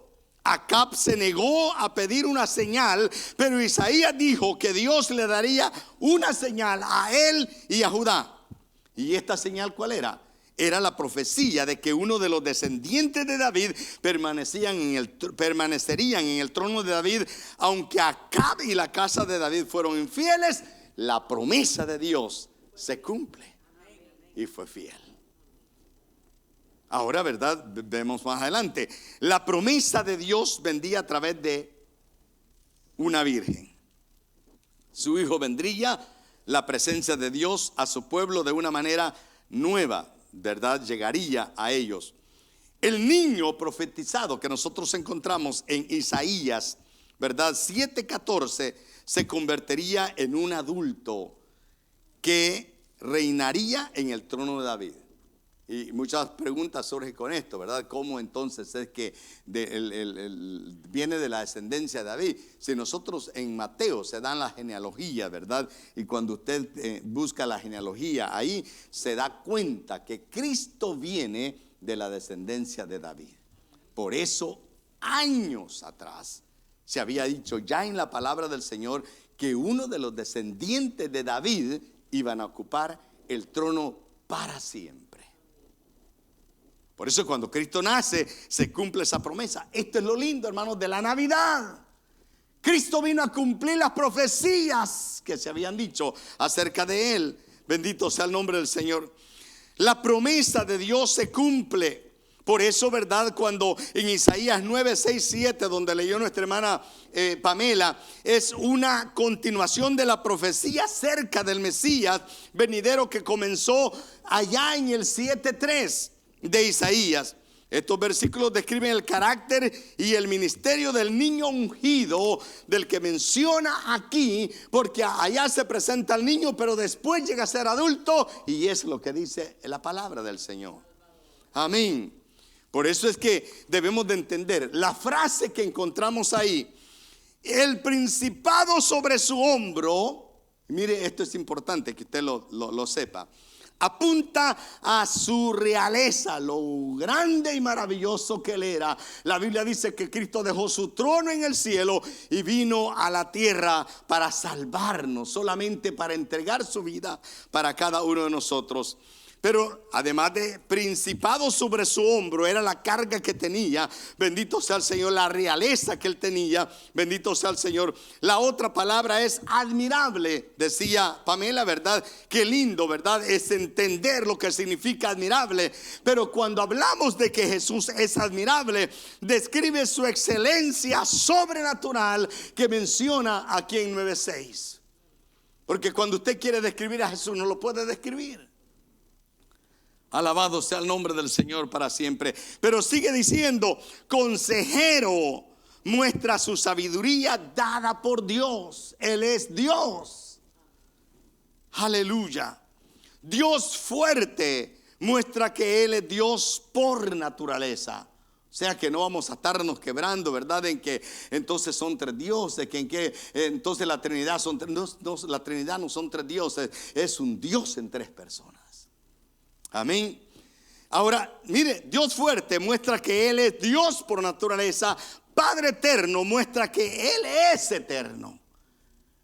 Acab se negó a pedir una señal, pero Isaías dijo que Dios le daría una señal a él y a Judá. ¿Y esta señal cuál era? Era la profecía de que uno de los descendientes de David permanecerían en el trono de David. Aunque Acab y la casa de David fueron infieles, la promesa de Dios se cumple. Y fue fiel. Ahora, ¿verdad? Vemos más adelante. La promesa de Dios vendría a través de una virgen. Su hijo vendría, la presencia de Dios a su pueblo de una manera nueva, ¿verdad? Llegaría a ellos. El niño profetizado que nosotros encontramos en Isaías, ¿verdad?, 7:14, se convertiría en un adulto que reinaría en el trono de David. Y muchas preguntas surgen con esto, ¿verdad? ¿Cómo entonces es que viene de la descendencia de David? Si nosotros en Mateo se dan la genealogía, ¿verdad? Y cuando usted busca la genealogía, ahí se da cuenta que Cristo viene de la descendencia de David. Por eso, años atrás, se había dicho ya en la palabra del Señor que uno de los descendientes de David iban a ocupar el trono para siempre. Por eso cuando Cristo nace, se cumple esa promesa. Esto es lo lindo, hermanos, de la Navidad. Cristo vino a cumplir las profecías que se habían dicho acerca de Él. Bendito sea el nombre del Señor. La promesa de Dios se cumple. Por eso, ¿verdad?, cuando en Isaías 9, 6, 7, donde leyó nuestra hermana Pamela, es una continuación de la profecía acerca del Mesías venidero que comenzó allá en el 7:3 de Isaías. Estos versículos describen el carácter y el ministerio del niño ungido del que menciona aquí, porque allá se presenta el niño, pero después llega a ser adulto, y es lo que dice la palabra del Señor. Amén. Por eso es que debemos de entender la frase que encontramos ahí: el principado sobre su hombro. Mire, esto es importante que usted lo sepa. Apunta a su realeza, lo grande y maravilloso que Él era. La Biblia dice que Cristo dejó su trono en el cielo y vino a la tierra para salvarnos, solamente para entregar su vida para cada uno de nosotros. Pero además de principado sobre su hombro, era la carga que tenía. Bendito sea el Señor, la realeza que él tenía. Bendito sea el Señor. La otra palabra es admirable. Decía Pamela, ¿verdad? Qué lindo, ¿verdad? Es entender lo que significa admirable. Pero cuando hablamos de que Jesús es admirable, describe su excelencia sobrenatural que menciona aquí en 9:6. Porque cuando usted quiere describir a Jesús, no lo puede describir. Alabado sea el nombre del Señor para siempre. Pero sigue diciendo, consejero, muestra su sabiduría dada por Dios. Él es Dios. Aleluya. Dios fuerte muestra que Él es Dios por naturaleza. O sea que no vamos a estarnos quebrando, ¿verdad? En que entonces son tres dioses, que en que entonces la Trinidad son tres. No, la Trinidad no son tres dioses, es un Dios en tres personas. Amén. Ahora, mire, Dios fuerte muestra que Él es Dios por naturaleza. Padre eterno muestra que Él es eterno.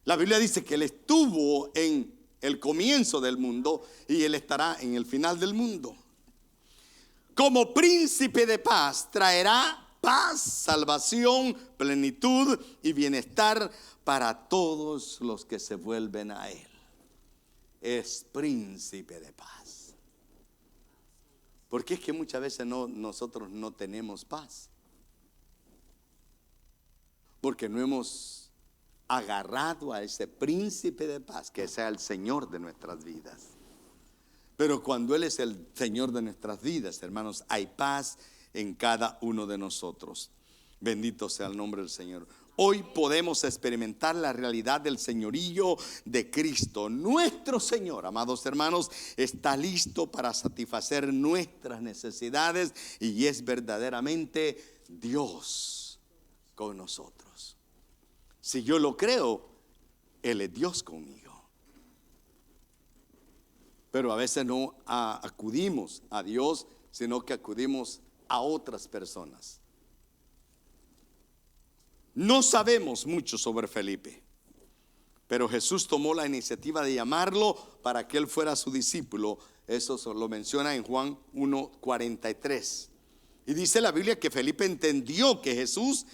La Biblia dice que Él estuvo en el comienzo del mundo y Él estará en el final del mundo. Como príncipe de paz traerá paz, salvación, plenitud y bienestar para todos los que se vuelven a Él. Es príncipe de paz. Porque es que muchas veces nosotros no tenemos paz. Porque no hemos agarrado a ese príncipe de paz, que sea el Señor de nuestras vidas. Pero cuando Él es el Señor de nuestras vidas, hermanos, hay paz en cada uno de nosotros. Bendito sea el nombre del Señor. Hoy podemos experimentar la realidad del señorío de Cristo. Nuestro Señor, amados hermanos, está listo para satisfacer nuestras necesidades y es verdaderamente Dios con nosotros. Si yo lo creo, Él es Dios conmigo. Pero a veces no acudimos a Dios, sino que acudimos a otras personas. No sabemos mucho sobre Felipe, pero Jesús tomó la iniciativa de llamarlo para que él fuera su discípulo. Eso lo menciona en Juan 1:43. Y dice la Biblia que Felipe entendió que Jesús,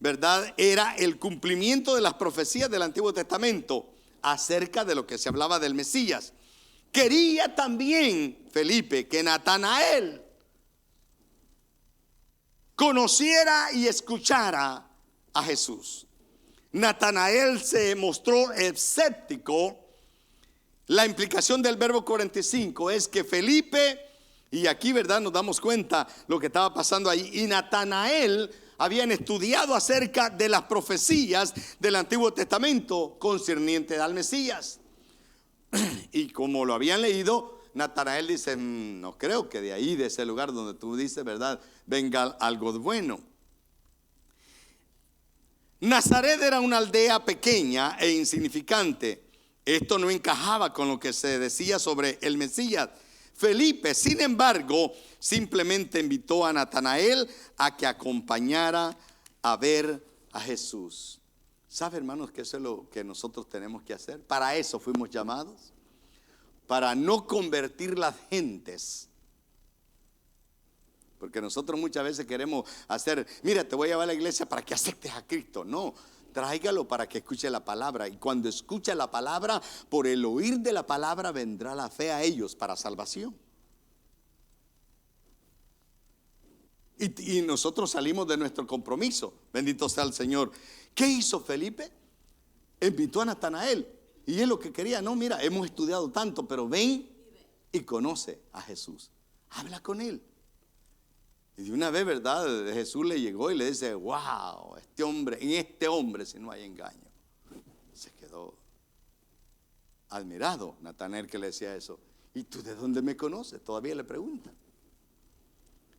¿verdad?, era el cumplimiento de las profecías del Antiguo Testamento acerca de lo que se hablaba del Mesías. Quería también Felipe que Natanael conociera y escuchara a Jesús. Natanael se mostró escéptico. La implicación del verbo 45 es que Felipe, y aquí, ¿verdad?, nos damos cuenta lo que estaba pasando ahí, y Natanael habían estudiado acerca de las profecías del Antiguo Testamento concernientes al Mesías. Y como lo habían leído, Natanael dice, no creo que de ahí, de ese lugar donde tú dices, ¿verdad?, venga algo bueno. Nazaret era una aldea pequeña e insignificante. Esto no encajaba con lo que se decía sobre el Mesías. Felipe, sin embargo, simplemente invitó a Natanael a que acompañara a ver a Jesús. ¿Sabe, hermanos, que eso es lo que nosotros tenemos que hacer? Para eso fuimos llamados. Para no convertir las gentes. Porque nosotros muchas veces queremos hacer, mira, te voy a llevar a la iglesia para que aceptes a Cristo. No, tráigalo para que escuche la palabra. Y cuando escuche la palabra, por el oír de la palabra vendrá la fe a ellos para salvación. Y nosotros salimos de nuestro compromiso. Bendito sea el Señor. ¿Qué hizo Felipe? Invitó a Natanael. Y él lo que quería, no, mira, hemos estudiado tanto, pero ven y conoce a Jesús. Habla con él. Y de una vez, ¿verdad?, Jesús le llegó y le dice, wow, en este hombre si no hay engaño. Se quedó admirado Natanael que le decía eso. ¿Y tú de dónde me conoces? Todavía le pregunta.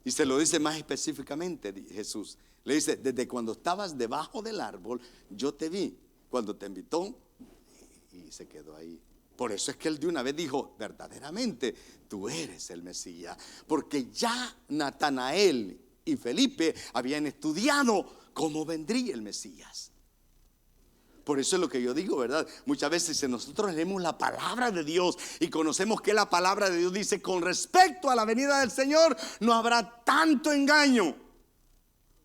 Y se lo dice más específicamente Jesús. Le dice, desde cuando estabas debajo del árbol, yo te vi. Cuando te invitó, y se quedó ahí. Por eso es que él de una vez dijo, verdaderamente, tú eres el Mesías. Porque ya Natanael y Felipe habían estudiado cómo vendría el Mesías. Por eso es lo que yo digo, ¿verdad? Muchas veces si nosotros leemos la palabra de Dios y conocemos que la palabra de Dios dice con respecto a la venida del Señor, no habrá tanto engaño.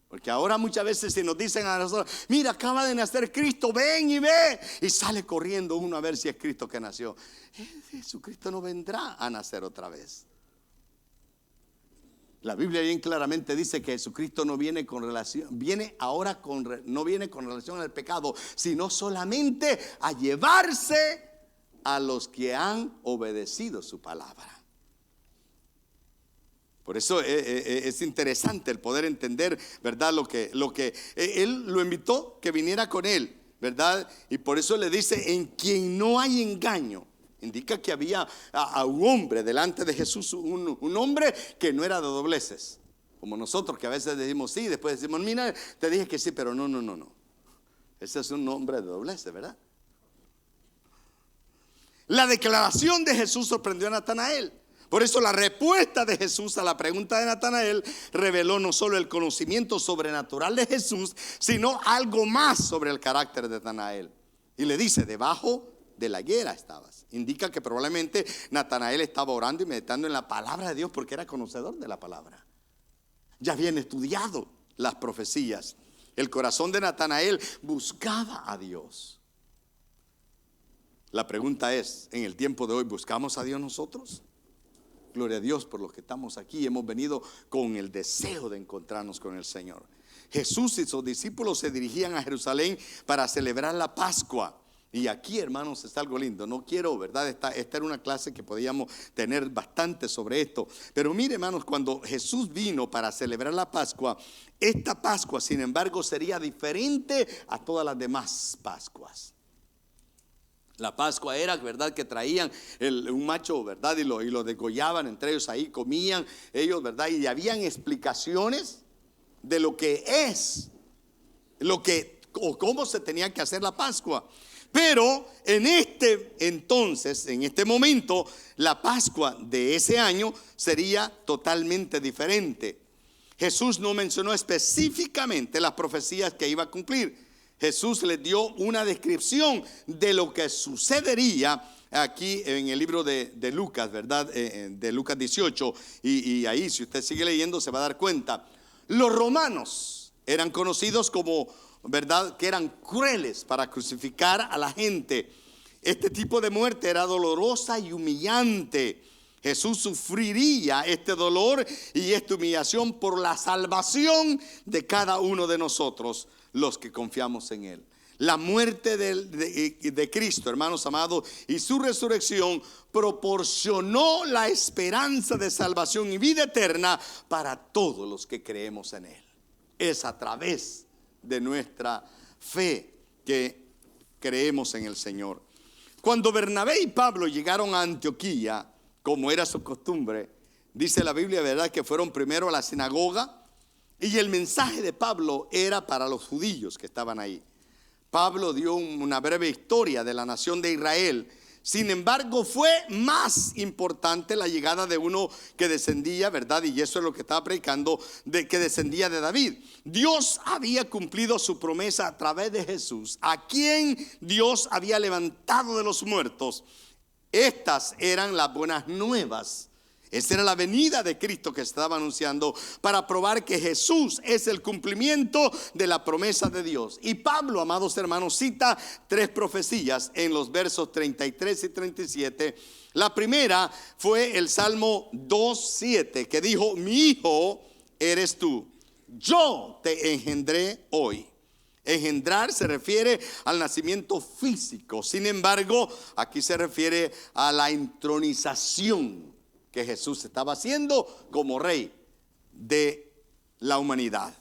Porque ahora muchas veces se nos dicen a nosotros: mira, acaba de nacer Cristo, ven y ve. Y sale corriendo uno a ver si es Cristo que nació. Jesucristo no vendrá a nacer otra vez. La Biblia bien claramente dice que Jesucristo no viene con relación, no viene con relación al pecado, sino solamente a llevarse a los que han obedecido su palabra. Por eso es interesante el poder entender, ¿verdad? Lo que él lo invitó que viniera con él, ¿verdad? Y por eso le dice: en quien no hay engaño. Indica que había a un hombre delante de Jesús, un hombre que no era de dobleces, como nosotros, que a veces decimos sí, después decimos mira, te dije que sí, pero no. Ese es un hombre de dobleces, ¿verdad? La declaración de Jesús sorprendió a Natanael. Por eso la respuesta de Jesús a la pregunta de Natanael reveló no solo el conocimiento sobrenatural de Jesús, sino algo más sobre el carácter de Natanael. Y le dice: debajo de la higuera estabas. Indica que probablemente Natanael estaba orando y meditando en la palabra de Dios, porque era conocedor de la palabra. Ya habían estudiado las profecías. El corazón de Natanael buscaba a Dios. La pregunta es: ¿en el tiempo de hoy buscamos a Dios nosotros? Gloria a Dios por los que estamos aquí. Hemos venido con el deseo de encontrarnos con el Señor. Jesús y sus discípulos se dirigían a Jerusalén para celebrar la Pascua. Y aquí, hermanos, está algo lindo. No quiero, ¿verdad? Esta era una clase que podíamos tener bastante sobre esto. Pero mire, hermanos, cuando Jesús vino para celebrar la Pascua, esta Pascua, sin embargo, sería diferente a todas las demás Pascuas. La Pascua era, ¿verdad?, que traían un macho, ¿verdad?, y lo degollaban, entre ellos ahí comían ellos, ¿verdad? Y habían explicaciones de lo que es, o cómo se tenía que hacer la Pascua. Pero en este momento, la Pascua de ese año sería totalmente diferente. Jesús no mencionó específicamente las profecías que iba a cumplir. Jesús les dio una descripción de lo que sucedería aquí en el libro de Lucas, ¿verdad? De Lucas 18. Y ahí, si usted sigue leyendo, se va a dar cuenta. Los romanos eran conocidos como, ¿verdad?, que eran crueles para crucificar a la gente. Este tipo de muerte era dolorosa y humillante. Jesús sufriría este dolor y esta humillación por la salvación de cada uno de nosotros, los que confiamos en Él. La muerte de Cristo, hermanos amados, y su resurrección proporcionó la esperanza de salvación y vida eterna para todos los que creemos en Él. Es a través de nuestra fe que creemos en el Señor. Cuando Bernabé y Pablo llegaron a Antioquía, como era su costumbre, dice la Biblia, ¿verdad?, que fueron primero a la sinagoga, y el mensaje de Pablo era para los judíos que estaban ahí. Pablo dio una breve historia de la nación de Israel. Sin embargo, fue más importante la llegada de uno que descendía, ¿verdad? Y eso es lo que estaba predicando, de que descendía de David. Dios había cumplido su promesa a través de Jesús, a quien Dios había levantado de los muertos. Estas eran las buenas nuevas. Esa era la venida de Cristo que estaba anunciando para probar que Jesús es el cumplimiento de la promesa de Dios. Y Pablo, amados hermanos, cita 3 profecías en los versos 33 y 37. La primera fue el Salmo 2:7, que dijo: mi hijo eres tú, yo te engendré hoy. Engendrar se refiere al nacimiento físico. Sin embargo, aquí se refiere a la entronización que Jesús estaba haciendo como rey de la humanidad.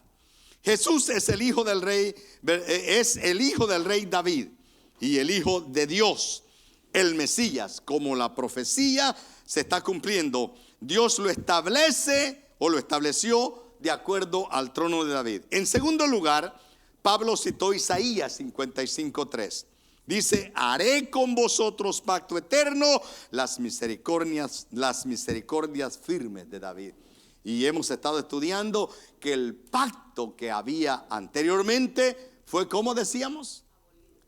Jesús es el hijo del rey, David, y el hijo de Dios, el Mesías. Como la profecía se está cumpliendo, Dios lo establece o lo estableció de acuerdo al trono de David. En segundo lugar, Pablo citó Isaías 55:3. Dice: haré con vosotros pacto eterno, las misericordias firmes de David. Y hemos estado estudiando que el pacto que había anteriormente fue, ¿cómo decíamos?,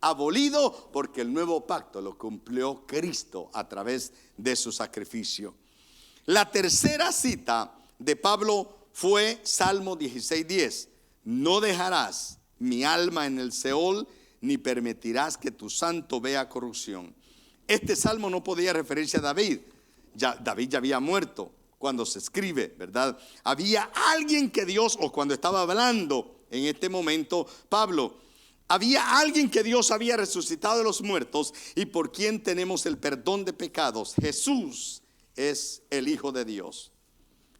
abolido porque el nuevo pacto lo cumplió Cristo a través de su sacrificio. La tercera cita de Pablo fue Salmo 16:10. No dejarás mi alma en el Seol, ni permitirás que tu santo vea corrupción. Este salmo no podía referirse a David. David ya había muerto cuando se escribe, ¿verdad? Había alguien que Dios, o cuando estaba hablando en este momento Pablo, había alguien que Dios había resucitado de los muertos y por quien tenemos el perdón de pecados. Jesús es el Hijo de Dios.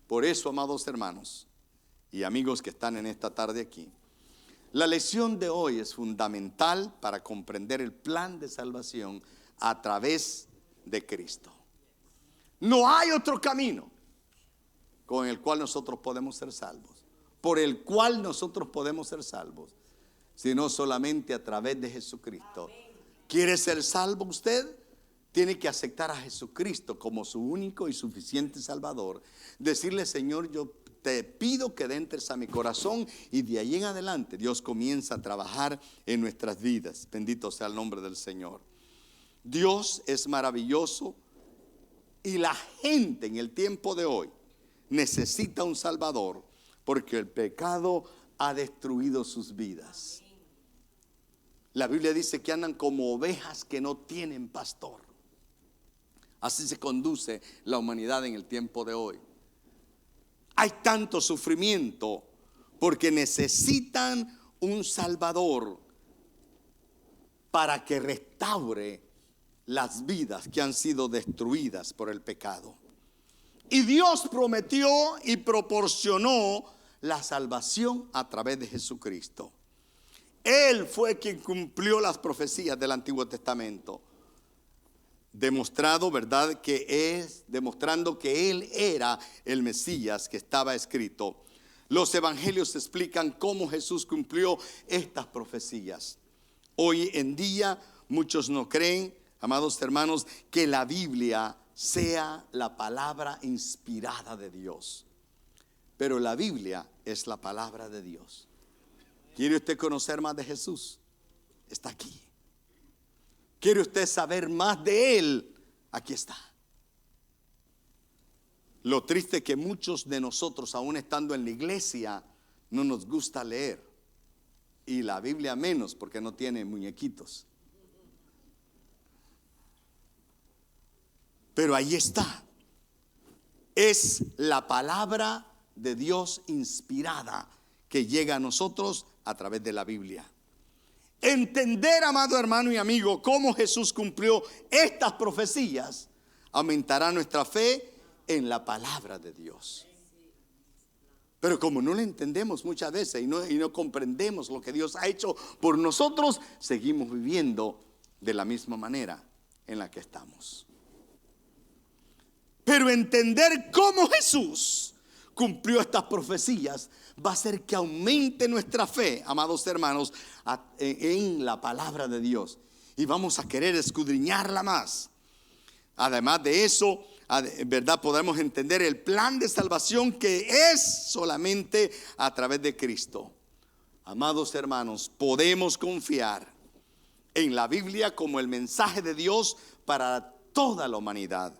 Por eso, amados hermanos y amigos que están en esta tarde aquí, la lección de hoy es fundamental para comprender el plan de salvación a través de Cristo. No hay otro camino con el cual nosotros podemos ser salvos, por el cual nosotros podemos ser salvos, sino solamente a través de Jesucristo. ¿Quiere ser salvo usted? Tiene que aceptar a Jesucristo como su único y suficiente Salvador. Decirle: Señor, yo te pido que entres a mi corazón, y de ahí en adelante Dios comienza a trabajar en nuestras vidas. Bendito sea el nombre del Señor. Dios es maravilloso y la gente en el tiempo de hoy necesita un Salvador, porque el pecado ha destruido sus vidas. La Biblia dice que andan como ovejas que no tienen pastor. Así se conduce la humanidad en el tiempo de hoy. Hay tanto sufrimiento porque necesitan un Salvador para que restaure las vidas que han sido destruidas por el pecado. Y Dios prometió y proporcionó la salvación a través de Jesucristo. Él fue quien cumplió las profecías del Antiguo Testamento, demostrando que Él era el Mesías que estaba escrito. Los evangelios explican cómo Jesús cumplió estas profecías. Hoy en día muchos no creen, amados hermanos, que la Biblia sea la palabra inspirada de Dios. Pero la Biblia es la palabra de Dios. ¿Quiere usted conocer más de Jesús? Está aquí. ¿Quiere usted saber más de Él? Aquí está. Lo triste es que muchos de nosotros, aún estando en la iglesia, no nos gusta leer. Y la Biblia menos, porque no tiene muñequitos. Pero ahí está. Es la palabra de Dios inspirada que llega a nosotros a través de la Biblia. Entender, amado hermano y amigo, cómo Jesús cumplió estas profecías aumentará nuestra fe en la palabra de Dios. Pero como no la entendemos muchas veces y no comprendemos lo que Dios ha hecho por nosotros, seguimos viviendo de la misma manera en la que estamos. Pero entender cómo Jesús cumplió estas profecías va a hacer que aumente nuestra fe, amados hermanos, en la palabra de Dios. Y vamos a querer escudriñarla más. Además de eso, ¿verdad? Podremos entender el plan de salvación que es solamente a través de Cristo. Amados hermanos, podemos confiar en la Biblia como el mensaje de Dios para toda la humanidad.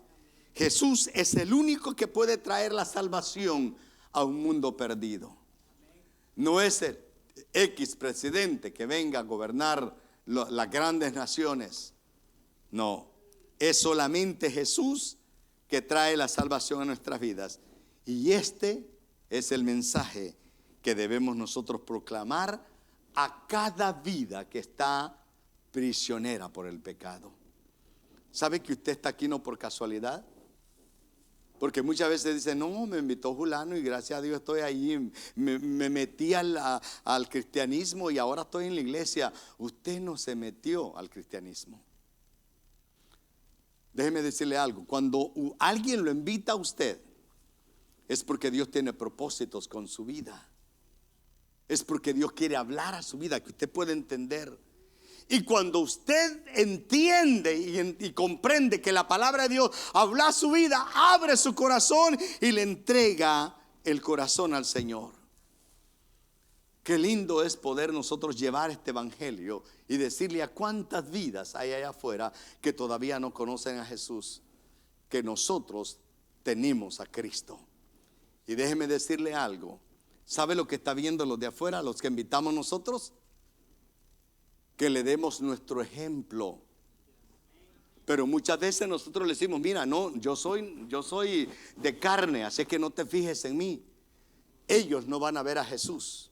Jesús es el único que puede traer la salvación a un mundo perdido. No es el X presidente que venga a gobernar las grandes naciones. No, es solamente Jesús que trae la salvación a nuestras vidas. Y este es el mensaje que debemos nosotros proclamar a cada vida que está prisionera por el pecado. ¿Sabe que usted está aquí no por casualidad? Porque muchas veces dicen: no, me invitó fulano y gracias a Dios estoy ahí, me metí al cristianismo y ahora estoy en la iglesia. Usted no se metió al cristianismo. Déjeme decirle algo: cuando alguien lo invita a usted, es porque Dios tiene propósitos con su vida. Es porque Dios quiere hablar a su vida, que usted pueda entender. Y cuando usted entiende y comprende que la palabra de Dios habla a su vida, abre su corazón y le entrega el corazón al Señor. Qué lindo es poder nosotros llevar este evangelio y decirle a cuántas vidas hay allá afuera que todavía no conocen a Jesús, que nosotros tenemos a Cristo. Y déjeme decirle algo. ¿Sabe lo que está viendo los de afuera, los que invitamos nosotros? Que le demos nuestro ejemplo. Pero muchas veces nosotros le decimos, mira, no, yo soy de carne, así que no te fijes en mí. Ellos no van a ver a Jesús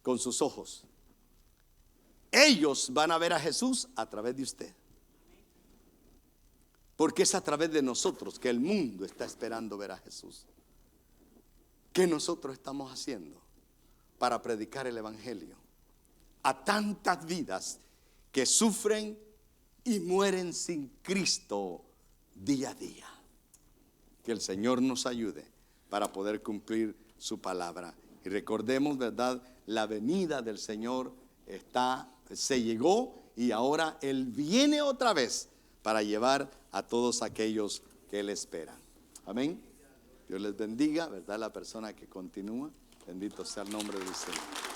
con sus ojos. Ellos van a ver a Jesús a través de usted. Porque es a través de nosotros que el mundo está esperando ver a Jesús. ¿Qué nosotros estamos haciendo para predicar el evangelio a tantas vidas que sufren y mueren sin Cristo día a día? Que el Señor nos ayude para poder cumplir su palabra. Y recordemos, ¿verdad? La venida del Señor se llegó y ahora Él viene otra vez para llevar a todos aquellos que Él espera. Amén. Dios les bendiga, ¿verdad? La persona que continúa. Bendito sea el nombre del Señor.